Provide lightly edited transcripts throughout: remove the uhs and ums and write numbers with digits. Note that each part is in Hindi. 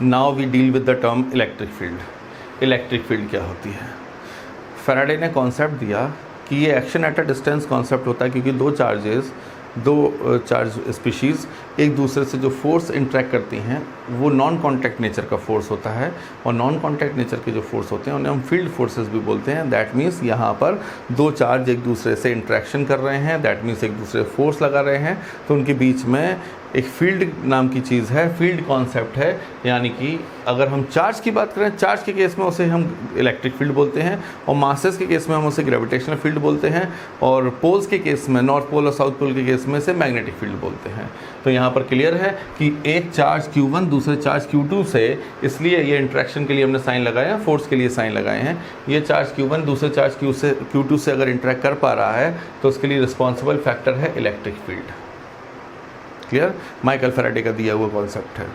Now we deal with the term electric field. Electric field क्या होती है? फैराडे ने कॉन्सेप्ट दिया कि ये action at a distance concept होता है, क्योंकि दो चार्ज स्पीशीज़ एक दूसरे से जो फोर्स इंटरेक्ट करती हैं वो नॉन कॉन्टैक्ट नेचर का फोर्स होता है, और नॉन कॉन्टैक्ट नेचर के जो फोर्स होते हैं उन्हें हम फील्ड फोर्सेस भी बोलते हैं। दैट मीन्स यहाँ पर दो चार्ज एक दूसरे से इंटरेक्शन कर रहे हैं, दैट मीन्स एक दूसरे फोर्स लगा रहे हैं, तो उनके बीच में एक फील्ड नाम की चीज़ है, फील्ड कॉन्सेप्ट है। यानी कि अगर हम चार्ज की बात करें, चार्ज के केस में उसे हम इलेक्ट्रिक फील्ड बोलते हैं, और मासेस के केस में हम उसे ग्रेविटेशनल फील्ड बोलते हैं, और पोल्स के केस में, नॉर्थ पोल और साउथ पोल के केस में से मैग्नेटिक फील्ड बोलते हैं। तो यहाँ पर क्लियर है कि एक चार्ज Q1 दूसरे चार्ज Q2 से, इसलिए ये इंट्रैक्शन के लिए हमने साइन लगाए हैं, फोर्स के लिए साइन लगाए हैं। ये चार्ज Q1 दूसरे चार्ज Q2 से अगर इंटरेक्ट कर पा रहा है तो उसके लिए रिस्पॉन्सिबल फैक्टर है electric field. Clear? Michael Faraday का दिया हुआ कॉन्सेप्ट है।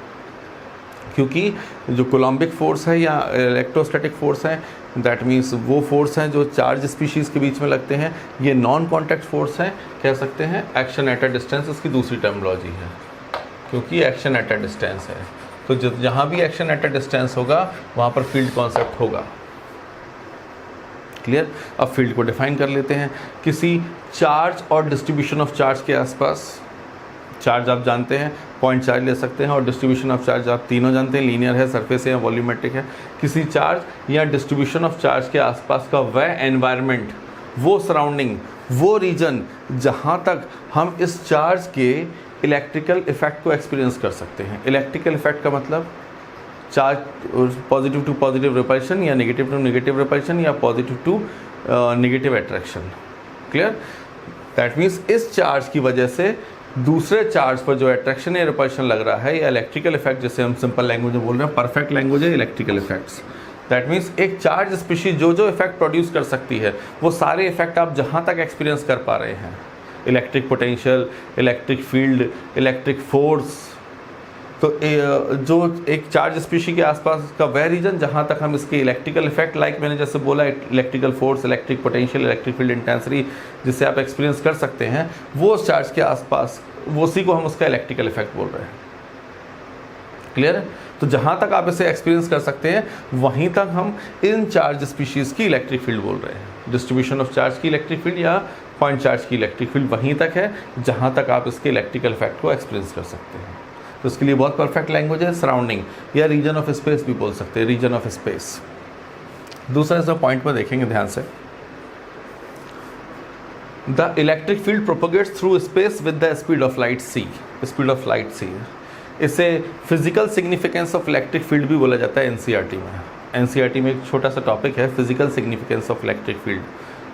क्योंकि जो कोलम्बिक फोर्स है या इलेक्ट्रोस्टैटिक फोर्स है, दैट मीन्स वो फोर्स हैं जो चार्ज स्पीशीज़ के बीच में लगते हैं, ये नॉन कॉन्टैक्ट फोर्स हैं, कह सकते हैं एक्शन एट अ डिस्टेंस इसकी दूसरी टर्मिनोलॉजी है, क्योंकि एक्शन एट अ डिस्टेंस है। तो जहाँ भी एक्शन एट अ डिस्टेंस होगा वहाँ पर फील्ड कॉन्सेप्ट होगा। क्लियर? अब फील्ड को डिफाइन कर लेते हैं। किसी चार्ज और डिस्ट्रीब्यूशन ऑफ चार्ज के आसपास, चार्ज आप जानते हैं, पॉइंट चार्ज ले सकते हैं, और डिस्ट्रीब्यूशन ऑफ चार्ज आप तीनों जानते हैं, लीनियर है, सरफेस है या वॉल्यूमेट्रिक है। किसी चार्ज या डिस्ट्रीब्यूशन ऑफ चार्ज के आसपास का वह एनवायरनमेंट, वो सराउंडिंग, वो रीजन जहाँ तक हम इस चार्ज के इलेक्ट्रिकल इफेक्ट को एक्सपीरियंस कर सकते हैं। इलेक्ट्रिकल इफेक्ट का मतलब charge positive to positive repulsion, या नेगेटिव टू नेगेटिव रिपल्शन, या positive to negative attraction. Clear? That means इस चार्ज की वजह से दूसरे चार्ज पर जो अट्रैक्शन या रिपल्शन लग रहा है, या इलेक्ट्रिकल इफेक्ट, जिसे हम सिंपल लैंग्वेज में बोल रहे हैं, परफेक्ट लैंग्वेज है इलेक्ट्रिकल इफेक्ट्स। दैट मीन्स एक चार्ज स्पीशीज जो इफेक्ट प्रोड्यूस कर सकती है, वो सारे इफेक्ट आप जहाँ तक एक्सपीरियंस कर पा रहे हैं, electric potential, electric field, electric force, तो जो एक चार्ज स्पीशी के आसपास का वह रीजन जहाँ तक हम इसके इलेक्ट्रिकल इफेक्ट, लाइक मैंने जैसे बोला, electrical force, electric potential, electric field intensity, जिससे आप एक्सपीरियंस कर सकते हैं, वो चार्ज के आसपास, वो उसी को हम उसका इलेक्ट्रिकल इफेक्ट बोल रहे हैं। क्लियर है? तो जहाँ तक आप इसे एक्सपीरियंस कर सकते हैं, वहीं तक हम इन चार्ज स्पीशीज़ की इलेक्ट्रिक फील्ड बोल रहे हैं। डिस्ट्रीब्यूशन ऑफ चार्ज की इलेक्ट्रिक फील्ड या पॉइंट चार्ज की इलेक्ट्रिक फील्ड वहीं तक है जहाँ तक आप इसके इलेक्ट्रिकल इफेक्ट को एक्सपीरियंस कर सकते हैं। तो इसके लिए बहुत परफेक्ट लैंग्वेज है सराउंडिंग, या रीजन ऑफ स्पेस भी बोल सकते हैं, रीजन ऑफ स्पेस। दूसरा जो पॉइंट में देखेंगे ध्यान से, the electric field propagates through space with the speed of light c। Speed of light c, इसे physical significance of electric field भी बोला जाता है एनसीईआरटी में। एनसीईआरटी में एक छोटा सा टॉपिक है physical significance of electric field.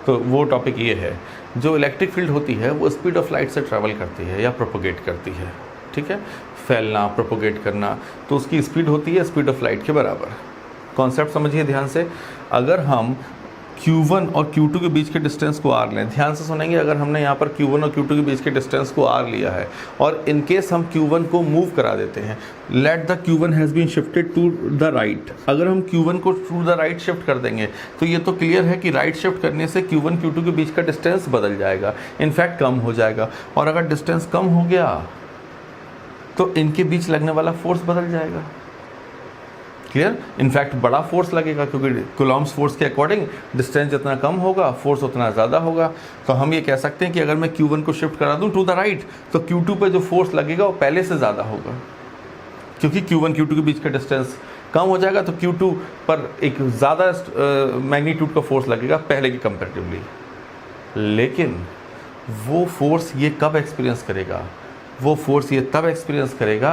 तो वो टॉपिक ये है, जो इलेक्ट्रिक फील्ड होती है वो स्पीड ऑफ लाइट से ट्रैवल करती है या प्रोपोगेट करती है। ठीक है? फैलना, प्रोपोगेट करना, तो उसकी स्पीड होती है स्पीड ऑफ लाइट के बराबर। कॉन्सेप्ट समझिए ध्यान से। अगर हम Q1 और Q2 के बीच के डिस्टेंस को r लें, ध्यान से सुनेंगे, अगर हमने यहाँ पर Q1 और Q2 के बीच के डिस्टेंस को r लिया है, और इन केस हम Q1 को मूव करा देते हैं, let the Q1 has been shifted to the right. अगर हम Q1 को टू द राइट शिफ्ट कर देंगे तो ये तो क्लियर है कि राइट शिफ्ट करने से Q1 Q2 के बीच का डिस्टेंस बदल जाएगा, इनफैक्ट कम हो जाएगा। और अगर डिस्टेंस कम हो गया तो इनके बीच लगने वाला फोर्स बदल जाएगा। क्लियर? इनफैक्ट बड़ा फोर्स लगेगा, क्योंकि कूलॉम्स फोर्स के अकॉर्डिंग डिस्टेंस जितना कम होगा फोर्स उतना ज़्यादा होगा। तो हम ये कह सकते हैं कि अगर मैं Q1 को शिफ्ट करा दूं टू द राइट, तो Q2 पे जो फोर्स लगेगा वो पहले से ज़्यादा होगा, क्योंकि Q1 Q2 के बीच का डिस्टेंस कम हो जाएगा, तो Q2 पर एक ज़्यादा मैग्नीट्यूड का फोर्स लगेगा पहले के कंपेरेटिवली। लेकिन वो फोर्स ये कब एक्सपीरियंस करेगा? वो फोर्स ये तब एक्सपीरियंस करेगा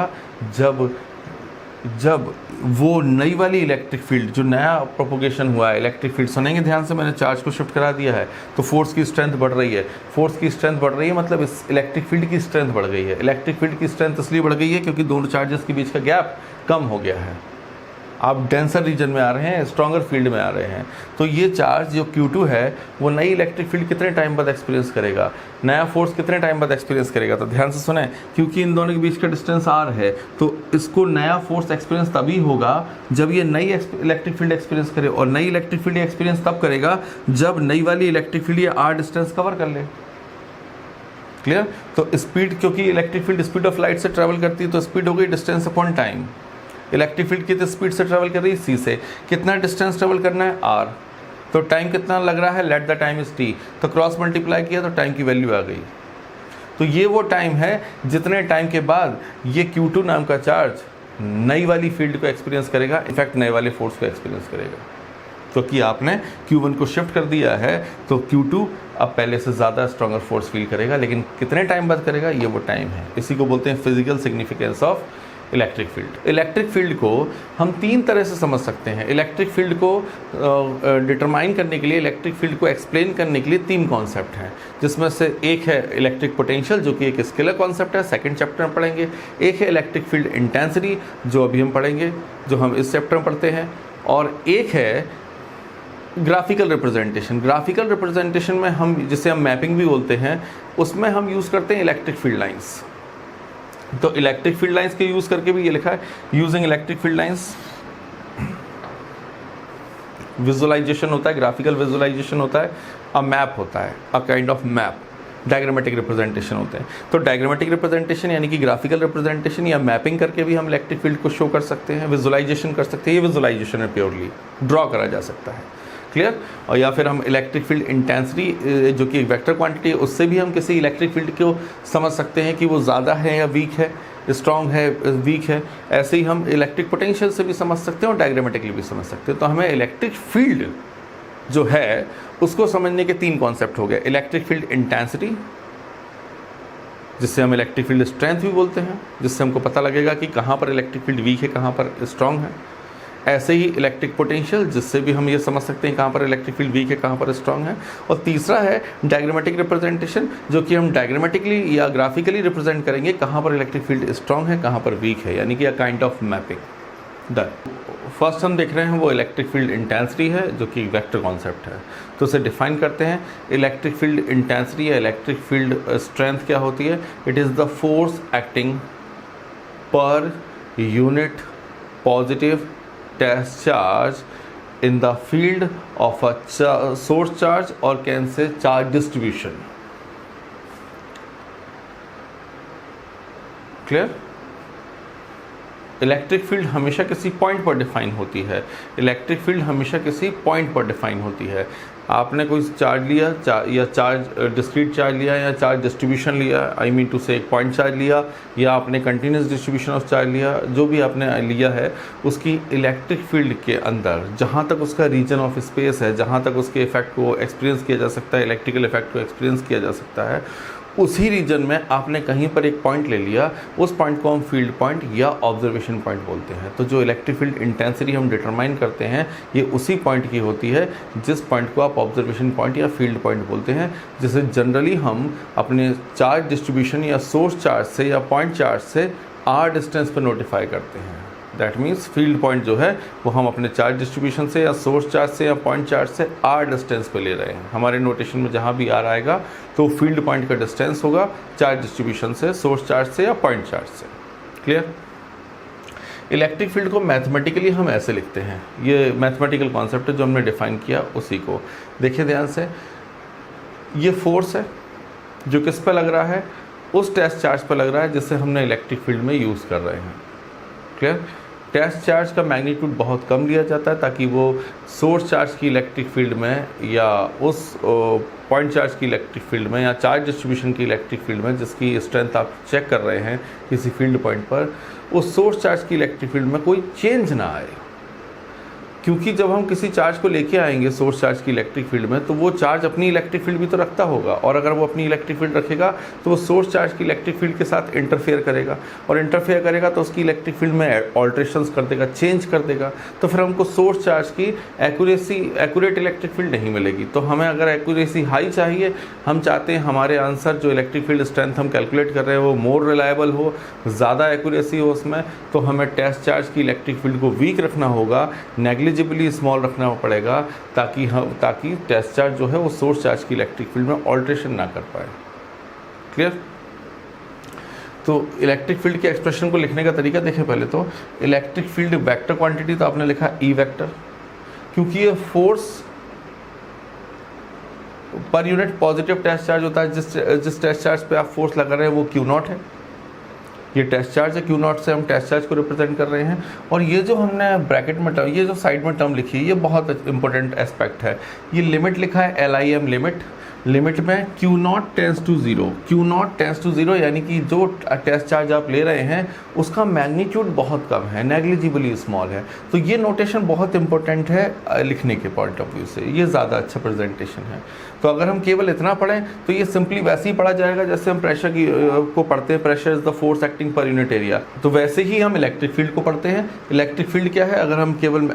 जब वो नई वाली इलेक्ट्रिक फील्ड, जो नया प्रोपोगेशन हुआ है इलेक्ट्रिक फील्ड, सुनेंगे ध्यान से, मैंने चार्ज को शिफ्ट करा दिया है तो फोर्स की स्ट्रेंथ बढ़ रही है। फोर्स की स्ट्रेंथ बढ़ रही है मतलब इस इलेक्ट्रिक फील्ड की स्ट्रेंथ बढ़ गई है। इलेक्ट्रिक फील्ड की स्ट्रेंथ इसलिए बढ़ गई है क्योंकि दोनों चार्जेस के बीच का गैप कम हो गया है। आप डेंसर रीजन में आ रहे हैं, स्ट्रॉन्गर फील्ड में आ रहे हैं। तो ये चार्ज जो Q2 है वो नई इलेक्ट्रिक फील्ड कितने टाइम बाद एक्सपीरियंस करेगा, नया फोर्स कितने टाइम बाद एक्सपीरियंस करेगा? तो ध्यान से सुने, क्योंकि इन दोनों के बीच का डिस्टेंस r है, तो इसको नया फोर्स एक्सपीरियंस तभी होगा जब ये नई इलेक्ट्रिक फील्ड एक्सपीरियंस करे। और नई इलेक्ट्रिक फील्ड एक्सपीरियंस तब करेगा जब नई वाली इलेक्ट्रिक फील्ड ये r डिस्टेंस कवर कर ले। क्लियर? तो स्पीड, क्योंकि electric field speed of light से ट्रैवल करती है, तो स्पीड हो गई distance upon time. Electric field कितनी स्पीड से ट्रेवल कर रही है, c से। कितना डिस्टेंस ट्रेवल करना है, r। तो टाइम कितना लग रहा है, let the time is t। तो क्रॉस मल्टीप्लाई किया तो टाइम की वैल्यू आ गई। तो ये वो टाइम है जितने टाइम के बाद ये Q2 नाम का चार्ज नई वाली फील्ड को एक्सपीरियंस करेगा, इनफैक्ट नए वाले फोर्स को एक्सपीरियंस करेगा। क्योंकि आपने Q1 को शिफ्ट कर दिया है तो Q2 अब पहले से ज़्यादा स्ट्रॉन्गर फोर्स फील करेगा, लेकिन कितने टाइम बाद करेगा, ये वो टाइम है। इसी को बोलते हैं physical significance of electric field. Electric field को हम 3 तरह से समझ सकते हैं। इलेक्ट्रिक फील्ड को डिटरमाइन करने के लिए, इलेक्ट्रिक फील्ड को एक्सप्लेन करने के लिए 3 कॉन्सेप्ट हैं, जिसमें से एक है इलेक्ट्रिक पोटेंशियल, जो कि एक स्केलर कॉन्सेप्ट है, सेकंड चैप्टर में पढ़ेंगे। एक है इलेक्ट्रिक फील्ड इंटेंसिटी, जो अभी हम पढ़ेंगे, जो हम इस चैप्टर में पढ़ते हैं। और एक है ग्राफिकल रिप्रेजेंटेशन। ग्राफिकल रिप्रेजेंटेशन में हम, जिसे हम मैपिंग भी बोलते हैं, उसमें हम यूज़ करते हैं इलेक्ट्रिक फील्ड लाइंस। तो इलेक्ट्रिक फील्ड लाइंस के यूज़ करके भी ये लिखा है, using electric field lines visualisation होता है, ग्राफिकल विजुअलाइजेशन होता है, अ मैप होता है, a kind of map, diagrammatic representation होते हैं। तो डायग्रामेटिक रिप्रेजेंटेशन यानी कि ग्राफिकल रिप्रेजेंटेशन या मैपिंग करके भी हम इलेक्ट्रिक फील्ड को शो कर सकते हैं, विजुअलाइजेशन कर सकते हैं। ये विजुअलाइजेशन है, प्योरली ड्रॉ करा जा सकता है, क्लियर। और या फिर हम इलेक्ट्रिक फील्ड इंटेंसिटी, जो कि एक वेक्टर क्वांटिटी है, उससे भी हम किसी इलेक्ट्रिक फील्ड को समझ सकते हैं कि वो ज़्यादा है या वीक है, स्ट्रॉन्ग है, वीक है। ऐसे ही हम इलेक्ट्रिक पोटेंशियल से भी समझ सकते हैं और डायग्रामेटिकली भी समझ सकते हैं। तो हमें इलेक्ट्रिक फील्ड जो है उसको समझने के 3 कॉन्सेप्ट हो गए। इलेक्ट्रिक फील्ड इंटेंसिटी, जिससे हम इलेक्ट्रिक फील्ड स्ट्रेंथ भी बोलते हैं, जिससे हमको पता लगेगा कि कहाँ पर इलेक्ट्रिक फील्ड वीक है, कहाँ पर स्ट्रॉन्ग है। ऐसे ही इलेक्ट्रिक पोटेंशियल, जिससे भी हम ये समझ सकते हैं कहाँ पर इलेक्ट्रिक फील्ड वीक है, कहाँ पर स्ट्रॉन्ग है। और तीसरा है डायग्रामेटिक रिप्रेजेंटेशन, जो कि हम डायग्रामेटिकली या ग्राफिकली रिप्रेजेंट करेंगे कहाँ पर इलेक्ट्रिक फील्ड स्ट्रॉन्ग है, कहाँ पर वीक है, यानी कि a kind of mapping. Done. First हम देख रहे हैं वो इलेक्ट्रिक फील्ड इंटेंसिटी है, जो कि वेक्टर कॉन्सेप्ट है। तो उसे डिफाइन करते हैं। इलेक्ट्रिक फील्ड इंटेंसिटी या इलेक्ट्रिक फील्ड स्ट्रेंथ क्या होती है? It is the force acting per unit positive test charge in the field of a source charge or can say charge distribution. Clear? Electric field हमेशा किसी पॉइंट पर डिफाइन होती है। इलेक्ट्रिक फील्ड हमेशा किसी पॉइंट पर डिफाइन होती है। आपने कोई चार्ज लिया, या चार्ज डिस्क्रीट चार्ज लिया, या चार्ज डिस्ट्रीब्यूशन लिया, आई मीन टू से एक पॉइंट चार्ज लिया, या आपने कंटिन्यूस डिस्ट्रीब्यूशन ऑफ चार्ज लिया, जो भी आपने लिया है, उसकी इलेक्ट्रिक फील्ड के अंदर जहाँ तक उसका रीजन ऑफ स्पेस है, जहाँ तक उसके इफेक्ट को एक्सपीरियंस किया जा सकता है, इलेक्ट्रिकल इफेक्ट को एक्सपीरियंस किया जा सकता है, उसी रीजन में आपने कहीं पर एक पॉइंट ले लिया, उस पॉइंट को हम फील्ड पॉइंट या ऑब्जर्वेशन पॉइंट बोलते हैं। तो जो इलेक्ट्रिक फील्ड इंटेंसिटी हम डिटरमाइन करते हैं, ये उसी पॉइंट की होती है जिस पॉइंट को आप ऑब्जर्वेशन पॉइंट या फील्ड पॉइंट बोलते हैं, जिसे जनरली हम अपने चार्ज डिस्ट्रीब्यूशन या सोर्स चार्ज से या पॉइंट चार्ज से r डिस्टेंस पर नोटिफाई करते हैं। दैट मीन्स फील्ड पॉइंट जो है वो हम अपने चार्ज डिस्ट्रीब्यूशन से या सोर्स चार्ज से या पॉइंट चार्ज से r डिस्टेंस पे ले रहे हैं। हमारे नोटेशन में जहाँ भी r आएगा तो फील्ड पॉइंट का डिस्टेंस होगा चार्ज डिस्ट्रीब्यूशन से, सोर्स चार्ज से या पॉइंट चार्ज से। क्लियर? इलेक्ट्रिक फील्ड को मैथमेटिकली हम ऐसे लिखते हैं, ये मैथमेटिकल कॉन्सेप्ट है जो हमने डिफाइन किया, उसी को देखिए ध्यान से। ये फोर्स है जो किस पे लग रहा है? उस टेस्ट चार्ज पर लग रहा है जिससे हमने इलेक्ट्रिक फील्ड में यूज़ कर रहे हैं। क्लियर? टेस्ट चार्ज का मैग्नीट्यूड बहुत कम लिया जाता है ताकि वो सोर्स चार्ज की इलेक्ट्रिक फील्ड में या उस पॉइंट चार्ज की इलेक्ट्रिक फील्ड में या चार्ज डिस्ट्रीब्यूशन की इलेक्ट्रिक फील्ड में, जिसकी स्ट्रेंथ आप चेक कर रहे हैं किसी फील्ड पॉइंट पर, उस सोर्स चार्ज की इलेक्ट्रिक फील्ड में कोई चेंज ना आए। क्योंकि जब हम किसी चार्ज को लेके आएंगे सोर्स चार्ज की इलेक्ट्रिक फील्ड में, तो वो चार्ज अपनी इलेक्ट्रिक फील्ड भी तो रखता होगा, और अगर वो अपनी इलेक्ट्रिक फील्ड रखेगा तो वो सोर्स चार्ज की इलेक्ट्रिक फील्ड के साथ इंटरफेयर करेगा, और इंटरफेयर करेगा तो उसकी इलेक्ट्रिक फील्ड में ऑल्ट्रेशंस कर देगा, चेंज कर देगा। तो फिर हमको सोर्स चार्ज की एक्यूरेट इलेक्ट्रिक फील्ड नहीं मिलेगी। तो हमें अगर एक्यूरेसी हाई चाहिए, हम चाहते हैं हमारे आंसर जो इलेक्ट्रिक फील्ड स्ट्रेंथ हम कैलकुलेट कर रहे हैं वो मोर रिलायबल हो, ज़्यादा एक्यूरेसी हो उसमें, तो हमें टेस्ट चार्ज की इलेक्ट्रिक फील्ड को वीक रखना होगा, नेग्लिजिबली स्मॉल रखना पड़ेगा, ताकि टेस्ट चार्ज जो है वो सोर्स चार्ज की इलेक्ट्रिक फील्ड में ऑल्ट्रेशन ना कर पाए। क्लियर? तो इलेक्ट्रिक फील्ड के एक्सप्रेशन को लिखने का तरीका देखें। पहले तो इलेक्ट्रिक फील्ड वेक्टर क्वांटिटी तो आपने लिखा ई वेक्टर, क्योंकि ये force per unit positive test charge होता है। जिस टेस्ट चार्ज पे आप फोर्स लगा रहे हैं वो Q0 है। ये टेस्ट चार्ज है, क्यू नॉट से हम टेस्ट चार्ज को रिप्रेजेंट कर रहे हैं। और ये जो हमने ब्रैकेट में टर्म, ये जो साइड में टर्म लिखी है, ये बहुत इंपॉर्टेंट एस्पेक्ट है। ये लिमिट लिखा है LIM लिमिट, लिमिट में q nought tends to zero, q nought tends to zero, यानी कि जो टेस्ट चार्ज आप ले रहे हैं उसका मैग्नीट्यूड बहुत कम है, नेग्लिजिबली स्मॉल है। तो ये नोटेशन बहुत इंपॉर्टेंट है लिखने के पॉइंट ऑफ व्यू से, ये ज़्यादा अच्छा प्रेजेंटेशन है। तो अगर हम केवल इतना पढ़ें तो ये सिंपली वैसे ही पढ़ा जाएगा जैसे हम प्रेशर की को पढ़ते हैं, pressure is the force acting per unit area. तो वैसे ही हम इलेक्ट्रिक फील्ड को पढ़ते हैं। इलेक्ट्रिक फील्ड क्या है, अगर हम केवल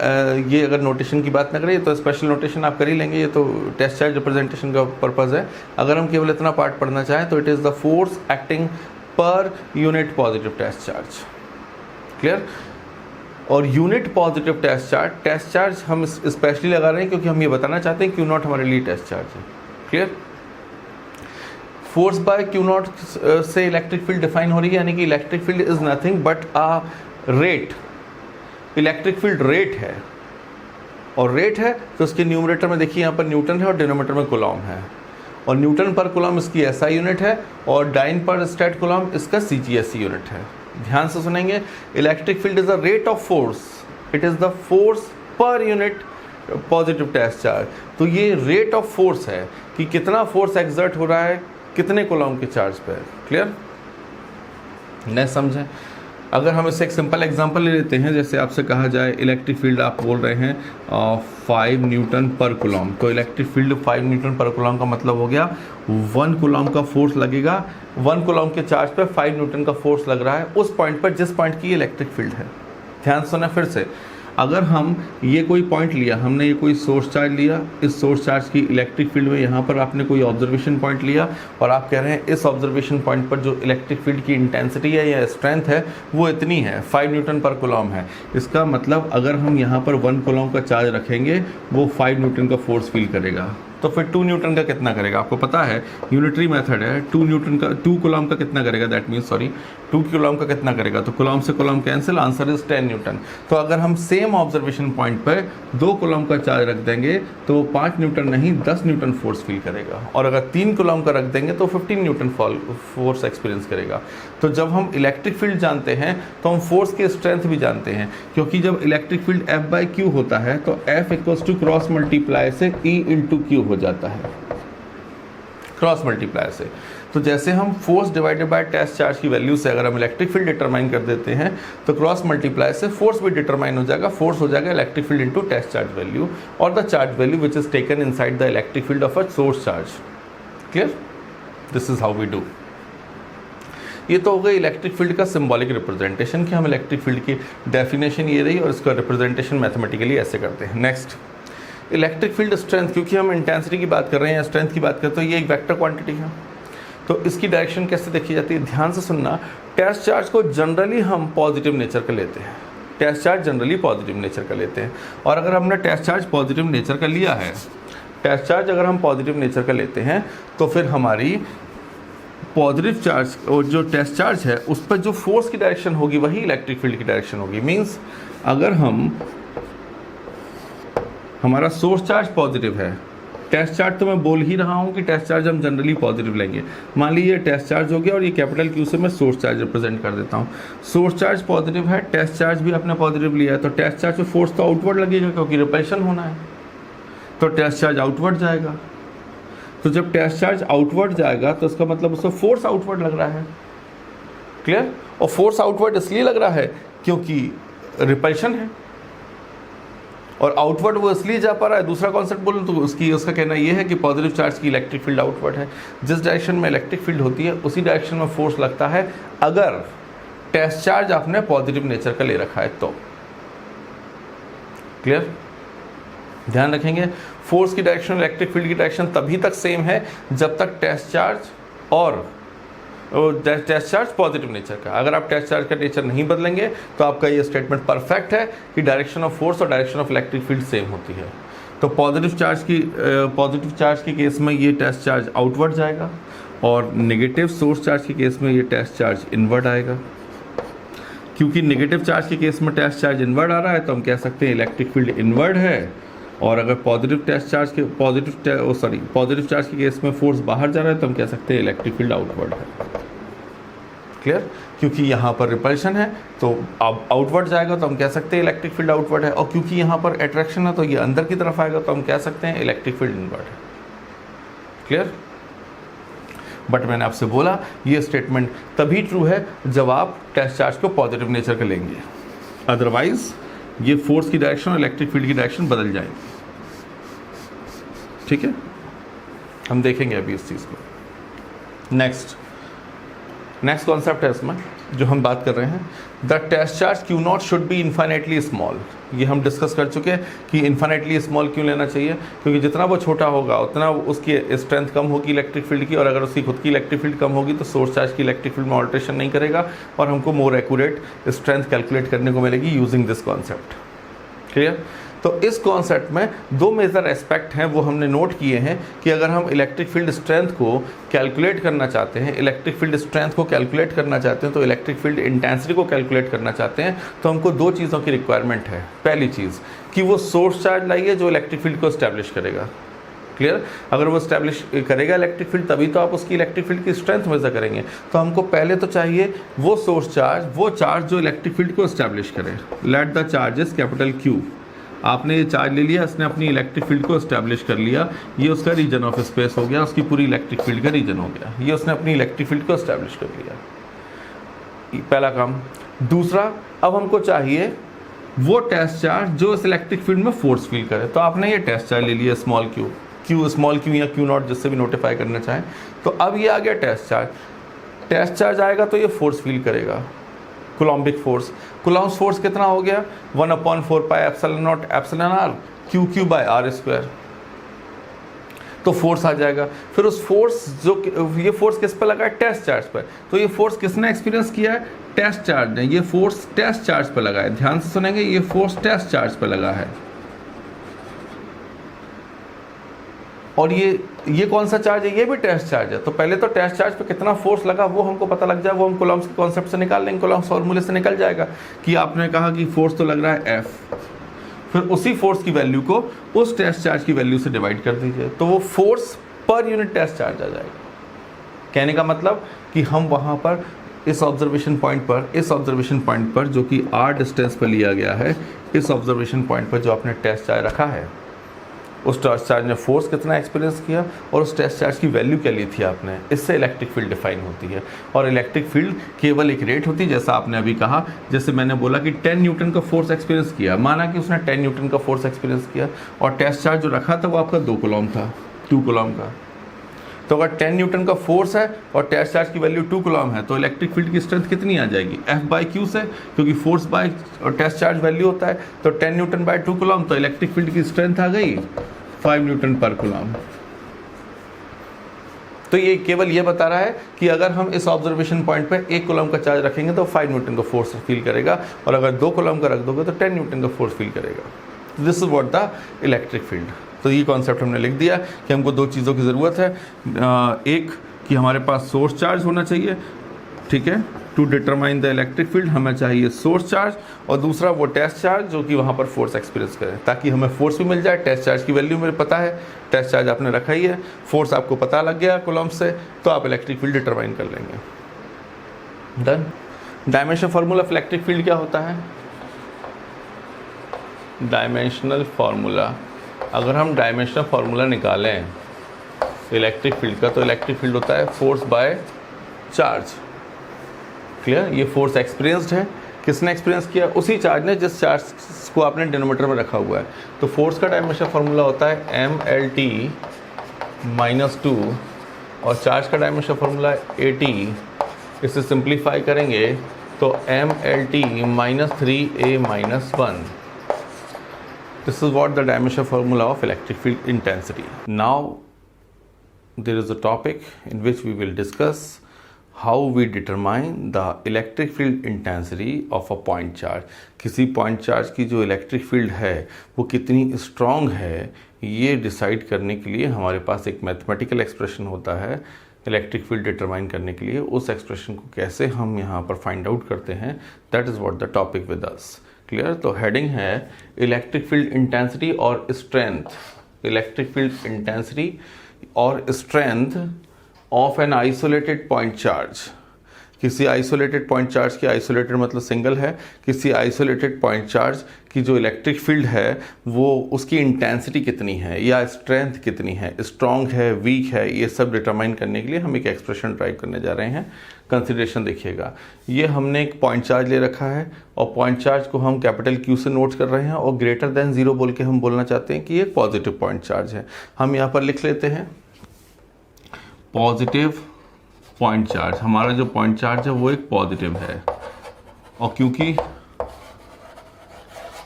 ये अगर नोटेशन की बात ना करें तो स्पेशल नोटेशन आप कर ही लेंगे, ये तो टेस्ट चार्ज रिप्रेजेंटेशन का पर्पज़ है। अगर हम केवल इतना पार्ट पढ़ना चाहें तो it is the force acting per unit positive test charge. Clear? और यूनिट पॉजिटिव टेस्ट चार्ज हम स्पेशली लगा रहे हैं क्योंकि हम ये बताना चाहते हैं क्यू नॉट हमारे लिए टेस्ट चार्ज है। Clear? Force by Q not से इलेक्ट्रिक फील्ड डिफाइन हो रही है, यानी कि electric field is nothing but a rate. Electric field rate है, और रेट है तो उसके न्यूमरेटर में देखिए यहाँ पर न्यूटन है और डिनोमिनेटर में कूलम है, और न्यूटन पर कूलम इसकी SI यूनिट है और डाइन पर स्टेट कूलम इसका CGSE यूनिट है। ध्यान से सुनेंगे, electric field is the rate of force, it is the force per unit positive test charge. तो ये रेट ऑफ फोर्स है कि कितना फोर्स एक्सर्ट हो रहा है कितने कूलम के चार्ज पे। क्लियर? नहीं समझें? अगर हम इससे एक सिंपल एग्जांपल ले लेते हैं, जैसे आपसे कहा जाए इलेक्ट्रिक फील्ड आप बोल रहे हैं 5 न्यूटन पर कूलम, तो इलेक्ट्रिक फील्ड 5 न्यूटन पर कूलम का मतलब हो गया 1 कूलम का फोर्स लगेगा, 1 कूलम के चार्ज पे 5 न्यूटन का फोर्स लग रहा है उस पॉइंट पर जिस पॉइंट की इलेक्ट्रिक फील्ड है। ध्यान सुना फिर से, अगर हम ये कोई पॉइंट लिया, हमने ये कोई सोर्स चार्ज लिया, इस सोर्स चार्ज की इलेक्ट्रिक फील्ड में यहाँ पर आपने कोई ऑब्जर्वेशन पॉइंट लिया और आप कह रहे हैं इस ऑब्जर्वेशन पॉइंट पर जो इलेक्ट्रिक फील्ड की इंटेंसिटी है या स्ट्रेंथ है वो इतनी है, 5 न्यूटन पर कूलम है। इसका मतलब अगर हम यहाँ पर 1 कूलम का चार्ज रखेंगे वो 5 न्यूटन का फोर्स फील करेगा, तो फिर 2 न्यूटन का कितना करेगा? आपको पता है यूनिटरी मेथड है, 2 कूलम का कितना करेगा, दैट मीन्स 2 कूलम का कितना करेगा? तो कूलम से coulomb cancel, answer is 10 Newton. तो अगर हम सेम ऑब्जर्वेशन पॉइंट पर 2 कूलम का चार्ज रख देंगे तो 5 न्यूटन नहीं 10 न्यूटन फोर्स फील करेगा, और अगर 3 कूलम का रख देंगे तो 15 न्यूटन फोर्स एक्सपीरियंस करेगा। तो जब हम इलेक्ट्रिक फील्ड जानते हैं तो हम फोर्स की स्ट्रेंथ भी जानते हैं, क्योंकि जब इलेक्ट्रिक फील्ड F/Q होता है तो F equals to cross multiply से E इंटू Q हो जाता है, क्रॉस मल्टीप्लाई से। तो जैसे हम force divided by test charge की वैल्यू से अगर हम इलेक्ट्रिक फील्ड डिटरमाइन कर देते हैं तो क्रॉस मल्टीप्लाई से फोर्स भी डिटरमाइन हो जाएगा, फोर्स हो जाएगा electric field into test charge value और the charge value which is taken inside the electric field of a source charge. Clear? This is how we do. ये तो हो गई इलेक्ट्रिक फील्ड का सिंबॉलिक रिप्रेजेंटेशन कि हम इलेक्ट्रिक फील्ड की डेफिनेशन ये रही और इसका रिप्रेजेंटेशन मैथमेटिकली ऐसे करते हैं। नेक्स्ट, इलेक्ट्रिक फील्ड स्ट्रेंथ, क्योंकि हम इंटेंसिटी की बात कर रहे हैं या स्ट्रेंथ की बात करते हैं तो ये एक वेक्टर क्वांटिटी है, तो इसकी डायरेक्शन कैसे देखी जाती है? ध्यान से सुनना, टेस्ट चार्ज को जनरली हम पॉजिटिव नेचर का लेते हैं, test charge generally positive nature का लेते हैं। और अगर हमने टेस्ट चार्ज पॉजिटिव नेचर का लिया है, टेस्ट चार्ज अगर हम पॉजिटिव नेचर का लेते हैं तो फिर हमारी पॉजिटिव चार्ज और जो टेस्ट चार्ज है उस पर जो फोर्स की डायरेक्शन होगी वही इलेक्ट्रिक फील्ड की डायरेक्शन होगी। मीन्स अगर हमारा सोर्स चार्ज पॉजिटिव है, टेस्ट चार्ज तो मैं बोल ही रहा हूँ कि टेस्ट चार्ज हम जनरली पॉजिटिव लेंगे। मान लीजिए टेस्ट चार्ज हो गया और ये कैपिटल Q से मैं सोर्स चार्ज रिप्रेजेंट कर देता हूँ। सोर्स चार्ज पॉजिटिव है, टेस्ट चार्ज भी आपने पॉजिटिव लिया है, तो टेस्ट चार्ज पे फोर्स तो आउटवर्ड लगेगा क्योंकि रिपल्शन होना है, तो टेस्ट चार्ज आउटवर्ड जाएगा। तो जब टेस्ट चार्ज आउटवर्ड जाएगा तो इसका मतलब उसका फोर्स आउटवर्ड लग रहा है। क्लियर? और फोर्स आउटवर्ड इसलिए लग रहा है क्योंकि रिपल्शन है, और आउटवर्ड वो इसलिए जा पा रहा है। दूसरा कॉन्सेप्ट बोलूँ तो उसका कहना ये है कि पॉजिटिव चार्ज की इलेक्ट्रिक फील्ड आउटवर्ड है, जिस डायरेक्शन में इलेक्ट्रिक फील्ड होती है उसी डायरेक्शन में फोर्स लगता है अगर टेस्ट चार्ज आपने पॉजिटिव नेचर का ले रखा है तो। क्लियर? ध्यान रखेंगे, फोर्स की डायरेक्शन इलेक्ट्रिक फील्ड की डायरेक्शन तभी तक सेम है जब तक टेस्ट चार्ज और टेस्ट चार्ज पॉजिटिव नेचर का। अगर आप टेस्ट चार्ज का नेचर नहीं बदलेंगे तो आपका ये स्टेटमेंट परफेक्ट है कि डायरेक्शन ऑफ फोर्स और direction of electric field same होती है। तो पॉजिटिव चार्ज के केस में ये टेस्ट चार्ज आउटवर्ड जाएगा और नेगेटिव सोर्स चार्ज के केस में ये टेस्ट चार्ज इनवर्ड आएगा। क्योंकि नेगेटिव चार्ज के केस में टेस्ट चार्ज इनवर्ड आ रहा है तो हम कह सकते हैं इलेक्ट्रिक फील्ड इनवर्ड है, और अगर पॉजिटिव चार्ज के केस में फोर्स बाहर जा रहा है तो हम कह सकते हैं इलेक्ट्रिक फील्ड आउटवर्ड है। क्लियर, क्योंकि यहाँ पर रिपल्शन है तो अब आउटवर्ड जाएगा तो हम कह सकते हैं इलेक्ट्रिक फील्ड आउटवर्ड है, और क्योंकि यहाँ पर अट्रैक्शन है तो ये अंदर की तरफ आएगा तो हम कह सकते हैं इलेक्ट्रिक फील्ड इनवर्ड है। क्लियर, बट मैंने आपसे बोला ये स्टेटमेंट तभी ट्रू है जब आप टेस्ट चार्ज को पॉजिटिव नेचर का लेंगे, अदरवाइज ये फोर्स की डायरेक्शन और इलेक्ट्रिक फील्ड की डायरेक्शन बदल जाएंगे। ठीक है, हम देखेंगे अभी इस चीज़ को। नेक्स्ट कॉन्सेप्ट है इसमें जो हम बात कर रहे हैं, the test charge q nought should be infinitely small. ये हम डिस्कस कर चुके हैं कि इन्फाइनेटली स्मॉल क्यों लेना चाहिए, क्योंकि जितना वो छोटा होगा उतना उसकी स्ट्रेंथ कम होगी इलेक्ट्रिक फील्ड की, और अगर उसकी खुद की इलेक्ट्रिक फील्ड कम होगी तो सोर्स चार्ज की इलेक्ट्रिक फील्ड में ऑल्ट्रेशन नहीं करेगा और हमको मोर एक्यूरेट स्ट्रेंथ कैलकुलेट करने को मिलेगी यूजिंग दिस कॉन्सेप्ट। क्लियर, तो इस कॉन्सेप्ट में दो मेजर एस्पेक्ट हैं वो हमने नोट किए हैं कि अगर हम इलेक्ट्रिक फील्ड स्ट्रेंथ को कैलकुलेट करना चाहते हैं, इलेक्ट्रिक फील्ड स्ट्रेंथ को कैलकुलेट करना चाहते हैं, तो इलेक्ट्रिक फील्ड इंटेंसिटी को कैलकुलेट करना चाहते हैं, तो हमको दो चीज़ों की रिक्वायरमेंट है। पहली चीज़ कि वो सोर्स चार्ज लाइए जो इलेक्ट्रिक फील्ड को इस्टेब्लिश करेगा। क्लियर, अगर वो इस्टेब्लिश करेगा इलेक्ट्रिक फील्ड तभी तो आप उसकी इलेक्ट्रिक फील्ड की स्ट्रेंथ मेजर करेंगे। तो हमको पहले तो चाहिए वो सोर्स चार्ज, वो चार्ज जो इलेक्ट्रिक फील्ड को इस्टेब्लिश करे। Let the charges capital Q, आपने ये चार्ज ले लिया, इसने अपनी इलेक्ट्रिक फील्ड को इस्टेब्लिश कर लिया, ये उसका रीजन ऑफ स्पेस हो गया, उसकी पूरी इलेक्ट्रिक फील्ड का रीजन हो गया, ये उसने अपनी इलेक्ट्रिक फील्ड को इस्टेब्लिश कर लिया, पहला काम। दूसरा, अब हमको चाहिए वो टेस्ट चार्ज जो इस इलेक्ट्रिक फील्ड में फोर्स फील करे। तो आपने ये टेस्ट चार्ज ले लिया स्मॉल क्यू या क्यू नॉट जिससे भी नोटिफाई करना चाहें। तो अब ये आ गया टेस्ट चार्ज आएगा तो ये फोर्स फील करेगा, कूलम्बिक फोर्स। कूलम्ब्स फोर्स कितना हो गया, 1/4 pi epsilon nought epsilon r q by r square. तो फोर्स आ जाएगा। फिर उस फोर्स ये फोर्स किस पर लगा है, टेस्ट चार्ज पर। तो ये फोर्स किसने एक्सपीरियंस किया है, टेस्ट चार्ज ने। ये फोर्स टेस्ट चार्ज पर लगा है, ध्यान से सुनेंगे, ये फोर्स टेस्ट चार्ज पर लगा है। और ये कौन सा चार्ज है, ये भी टेस्ट चार्ज है। तो पहले तो टेस्ट चार्ज पे कितना फोर्स लगा वो हमको पता लग जाए, वो हम कूलम्ब्स के कॉन्सेप्ट से निकाल लेंगे, कूलम्ब्स फॉर्मूले से निकल जाएगा कि आपने कहा कि फोर्स तो लग रहा है F, फिर उसी फोर्स की वैल्यू को उस टेस्ट चार्ज की वैल्यू से डिवाइड कर दीजिए, तो वो force per unit test charge आ जाएगा। कहने का मतलब कि हम वहाँ पर इस ऑब्जर्वेशन पॉइंट पर जो कि R डिस्टेंस पर लिया गया है, इस ऑब्जर्वेशन पॉइंट पर जो आपने टेस्ट चार्ज रखा है, उस टेस्ट चार्ज ने फोर्स कितना एक्सपीरियंस किया और उस टेस्ट चार्ज की वैल्यू क्या ली थी आपने, इससे इलेक्ट्रिक फील्ड डिफाइन होती है। और इलेक्ट्रिक फील्ड केवल एक रेट होती है, जैसा आपने अभी कहा, जैसे मैंने बोला कि 10 न्यूटन का फोर्स एक्सपीरियंस किया, माना कि उसने 10 न्यूटन का फोर्स एक्सपीरियंस किया और टेस्ट चार्ज जो रखा था वो आपका 2 कूलम्ब था, 2 कूलम्ब का। तो अगर 10 न्यूटन का फोर्स है और टेस्ट चार्ज की वैल्यू 2 कूलम्ब है, तो इलेक्ट्रिक फील्ड की स्ट्रेंथ कितनी आ जाएगी, F/Q से, क्योंकि फोर्स बाय और टेस्ट चार्ज वैल्यू होता है। तो 10 न्यूटन बाय 2 कूलम्ब, तो इलेक्ट्रिक फील्ड की स्ट्रेंथ आ गई 5 न्यूटन पर कूलम्ब। तो ये केवल ये बता रहा है कि अगर हम इस ऑब्जर्वेशन पॉइंट पे 1 कूलम्ब का चार्ज रखेंगे तो 5 न्यूटन का फोर्स फील करेगा, और अगर 2 कूलम्ब का रख दोगे तो 10 न्यूटन का फोर्स फील करेगा। This is what the electric field. तो ये कॉन्सेप्ट हमने लिख दिया कि हमको 2 चीज़ों की ज़रूरत है, एक कि हमारे पास सोर्स चार्ज होना चाहिए, ठीक है, to determine the electric field हमें चाहिए सोर्स चार्ज, और दूसरा वो टेस्ट चार्ज जो कि वहाँ पर फोर्स एक्सपीरियंस करे, ताकि हमें फोर्स भी मिल जाए। टेस्ट चार्ज की वैल्यू मुझे पता है, टेस्ट चार्ज आपने रखा ही है, फोर्स आपको पता लग गया कूलम्ब से, तो आप इलेक्ट्रिक फील्ड डिटरमाइन कर लेंगे। Done. Dimension formula of electric field क्या होता है, डायमेंशनल फार्मूला। अगर हम डायमेंशनल फार्मूला निकालें इलेक्ट्रिक फील्ड का, तो इलेक्ट्रिक फील्ड होता है फोर्स बाय चार्ज। क्लियर, ये फोर्स एक्सपीरियंस्ड है, किसने एक्सपीरियंस किया, उसी चार्ज ने जिस चार्ज को आपने डिनोमीटर में रखा हुआ है। तो फोर्स का डायमेंशन फार्मूला होता है mLT - 2, और चार्ज का डायमेंशन फार्मूला है AT। इसे सिंप्लीफाई करेंगे तो mLT - 3A - 1। This is what the dimension formula of electric field intensity. Now there is a topic in which we will discuss how we determine the electric field intensity of a point charge. किसी point charge की जो electric field है वो कितनी strong है, ये decide करने के लिए हमारे पास एक mathematical expression होता है इलेक्ट्रिक फील्ड डिटरमाइन करने के लिए। उस एक्सप्रेशन को कैसे हम यहाँ पर फाइंड आउट करते हैं, that is what the topic with us. Clear. तो हेडिंग है इलेक्ट्रिक फील्ड इंटेंसिटी और स्ट्रेंथ, इलेक्ट्रिक फील्ड इंटेंसिटी और strength of an isolated point charge. किसी आइसोलेटेड पॉइंट चार्ज की, आइसोलेटेड मतलब सिंगल है, किसी आइसोलेटेड पॉइंट चार्ज की जो इलेक्ट्रिक फील्ड है वो उसकी इंटेंसिटी कितनी है या स्ट्रेंथ कितनी है, स्ट्रॉन्ग है, वीक है, ये सब डिटरमाइन करने के लिए हम एक एक्सप्रेशन ड्राइव करने जा रहे हैं। कंसिडरेशन देखिएगा, ये हमने एक पॉइंट चार्ज ले रखा है और पॉइंट चार्ज को हम कैपिटल Q से नोट कर रहे हैं और ग्रेटर देन 0 बोल के हम बोलना चाहते हैं कि ये पॉजिटिव पॉइंट चार्ज है। हम यहाँ पर लिख लेते हैं पॉजिटिव पॉइंट चार्ज, हमारा जो पॉइंट चार्ज है वो एक पॉजिटिव है, और क्योंकि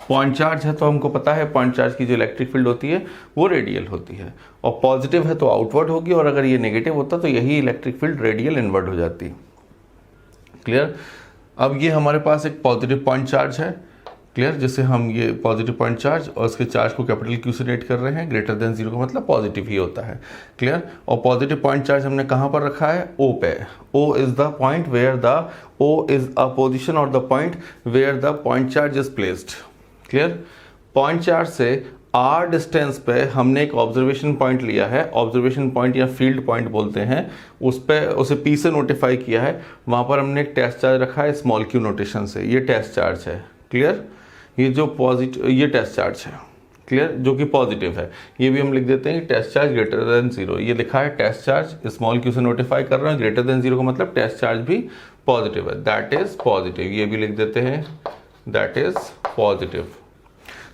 पॉइंट चार्ज है तो हमको पता है पॉइंट चार्ज की जो इलेक्ट्रिक फील्ड होती है वो रेडियल होती है, और पॉजिटिव है तो आउटवर्ड होगी, और अगर ये नेगेटिव होता तो यही इलेक्ट्रिक फील्ड रेडियल इनवर्ड हो जाती। क्लियर। अब ये हमारे पास एक पॉजिटिव पॉइंट चार्ज है, क्लियर, जिसे हम ये पॉजिटिव पॉइंट चार्ज और उसके चार्ज को कैपिटल Q से रेट कर रहे हैं, ग्रेटर देन 0 का मतलब पॉजिटिव ही होता है। क्लियर। और पॉजिटिव पॉइंट चार्ज हमने कहाँ पर रखा है, O पे। O is the point where the O is a position और the point where the point charge is placed. Clear. Point charge से R डिस्टेंस पे हमने एक ऑब्जर्वेशन पॉइंट लिया है, ऑब्जर्वेशन पॉइंट या फील्ड पॉइंट बोलते हैं, उस पे उसे P से नोटिफाई किया है, वहाँ पर हमने एक टेस्ट चार्ज रखा है स्मॉल q नोटेशन से, ये टेस्ट चार्ज है। क्लियर। ये जो पॉजिटिव, ये टेस्ट चार्ज है, क्लियर, जो कि पॉजिटिव है, ये भी हम लिख देते हैं कि टेस्ट चार्ज ग्रेटर देन 0। ये लिखा है टेस्ट चार्ज स्मॉल q से नोटिफाई कर रहे हैं, ग्रेटर देन 0 का मतलब टेस्ट चार्ज भी पॉजिटिव है, दैट इज पॉजिटिव। ये भी लिख देते हैं दैट इज पॉजिटिव।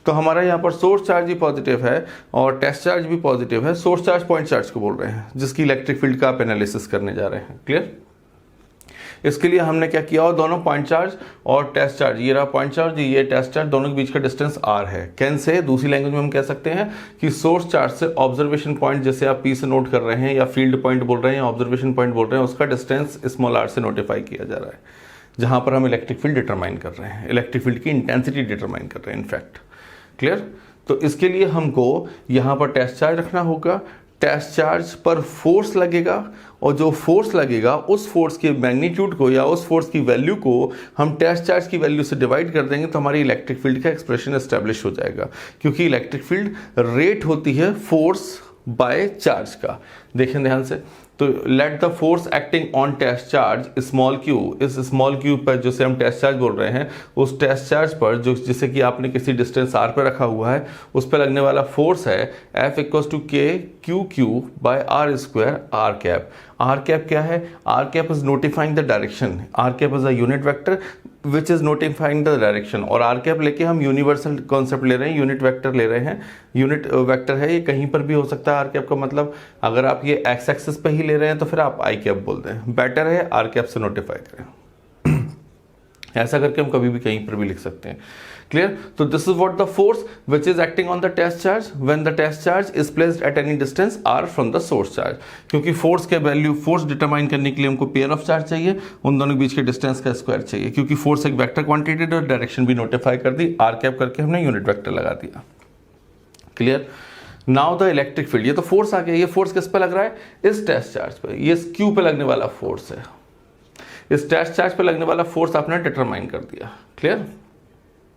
तो हमारा यहाँ पर सोर्स चार्ज भी पॉजिटिव है और टेस्ट चार्ज भी पॉजिटिव है। सोर्स चार्ज पॉइंट चार्ज को बोल रहे हैं जिसकी इलेक्ट्रिक फील्ड का आप एनालिसिस करने जा रहे हैं। क्लियर। इसके लिए हमने क्या किया, और दोनों पॉइंट चार्ज और टेस्ट चार्ज, ये रहा पॉइंट चार्ज, ये टेस्ट चार्ज, दोनों के बीच का डिस्टेंस r है। कैन से दूसरी लैंग्वेज में हम कह सकते हैं कि सोर्स चार्ज से ऑब्जर्वेशन पॉइंट, जैसे आप P से नोट कर रहे हैं या फील्ड पॉइंट बोल रहे हैं या ऑब्जर्वेशन पॉइंट बोल रहे हैं, उसका डिस्टेंस स्मॉल r से नोटिफाई किया जा रहा है, जहां पर हम इलेक्ट्रिक फील्ड डिटरमाइन कर रहे हैं, इलेक्ट्रिक फील्ड की इंटेंसिटी डिटरमाइन कर रहे हैं इनफैक्ट। क्लियर। तो इसके लिए हमको यहाँ पर टेस्ट चार्ज रखना होगा, टेस्ट चार्ज पर फोर्स लगेगा, और जो फोर्स लगेगा उस फोर्स के मैग्नीट्यूड को या उस फोर्स की वैल्यू को हम टेस्ट चार्ज की वैल्यू से डिवाइड कर देंगे तो हमारी इलेक्ट्रिक फील्ड का एक्सप्रेशन एस्टेब्लिश हो जाएगा, क्योंकि इलेक्ट्रिक फील्ड रेट होती है फोर्स बाय चार्ज का। देखें ध्यान से, तो let the force acting on test charge small q, इस स्मॉल q पर जिसे हम टेस्ट चार्ज बोल रहे हैं, उस टेस्ट चार्ज पर जो जिसे कि आपने किसी डिस्टेंस r पर रखा हुआ है, उस पर लगने वाला फोर्स है F equals to k q by r square r cap. r cap क्या है, r cap is notifying the direction, r cap is a unit vector which is notifying the direction, और r कैप लेके हम यूनिवर्सल कॉन्सेप्ट ले रहे हैं, यूनिट वेक्टर ले रहे हैं, यूनिट वेक्टर है, ये कहीं पर भी हो सकता है। r कैप का मतलब अगर आप ये x एक्सिस पे ही ले रहे हैं तो फिर आप i कैप बोलते हैं, बेटर है r कैप से नोटिफाई करें। ऐसा करके हम कभी भी कहीं पर भी लिख सकते हैं। क्लियर। तो this is what the force which is acting on the test charge when the test charge is placed at any distance r from the source charge. क्योंकि फोर्स के वैल्यू, फोर्स डिटरमाइन करने के लिए हमको पेयर ऑफ चार्ज चाहिए, उन दोनों के बीच के डिस्टेंस का स्क्वायर चाहिए, क्योंकि फोर्स एक वेक्टर क्वांटिटी और डायरेक्शन भी नोटिफाई कर दी, r कैप करके हमने यूनिट वेक्टर लगा दिया। Clear. Now the electric field, ये तो फोर्स आ गया, ये फोर्स किस पे लग रहा है, इस टेस्ट चार्ज पे, ये Q पे लगने वाला फोर्स है, इस टेस्ट चार्ज पे लगने वाला फोर्स आपने डिटरमाइन कर दिया। क्लियर।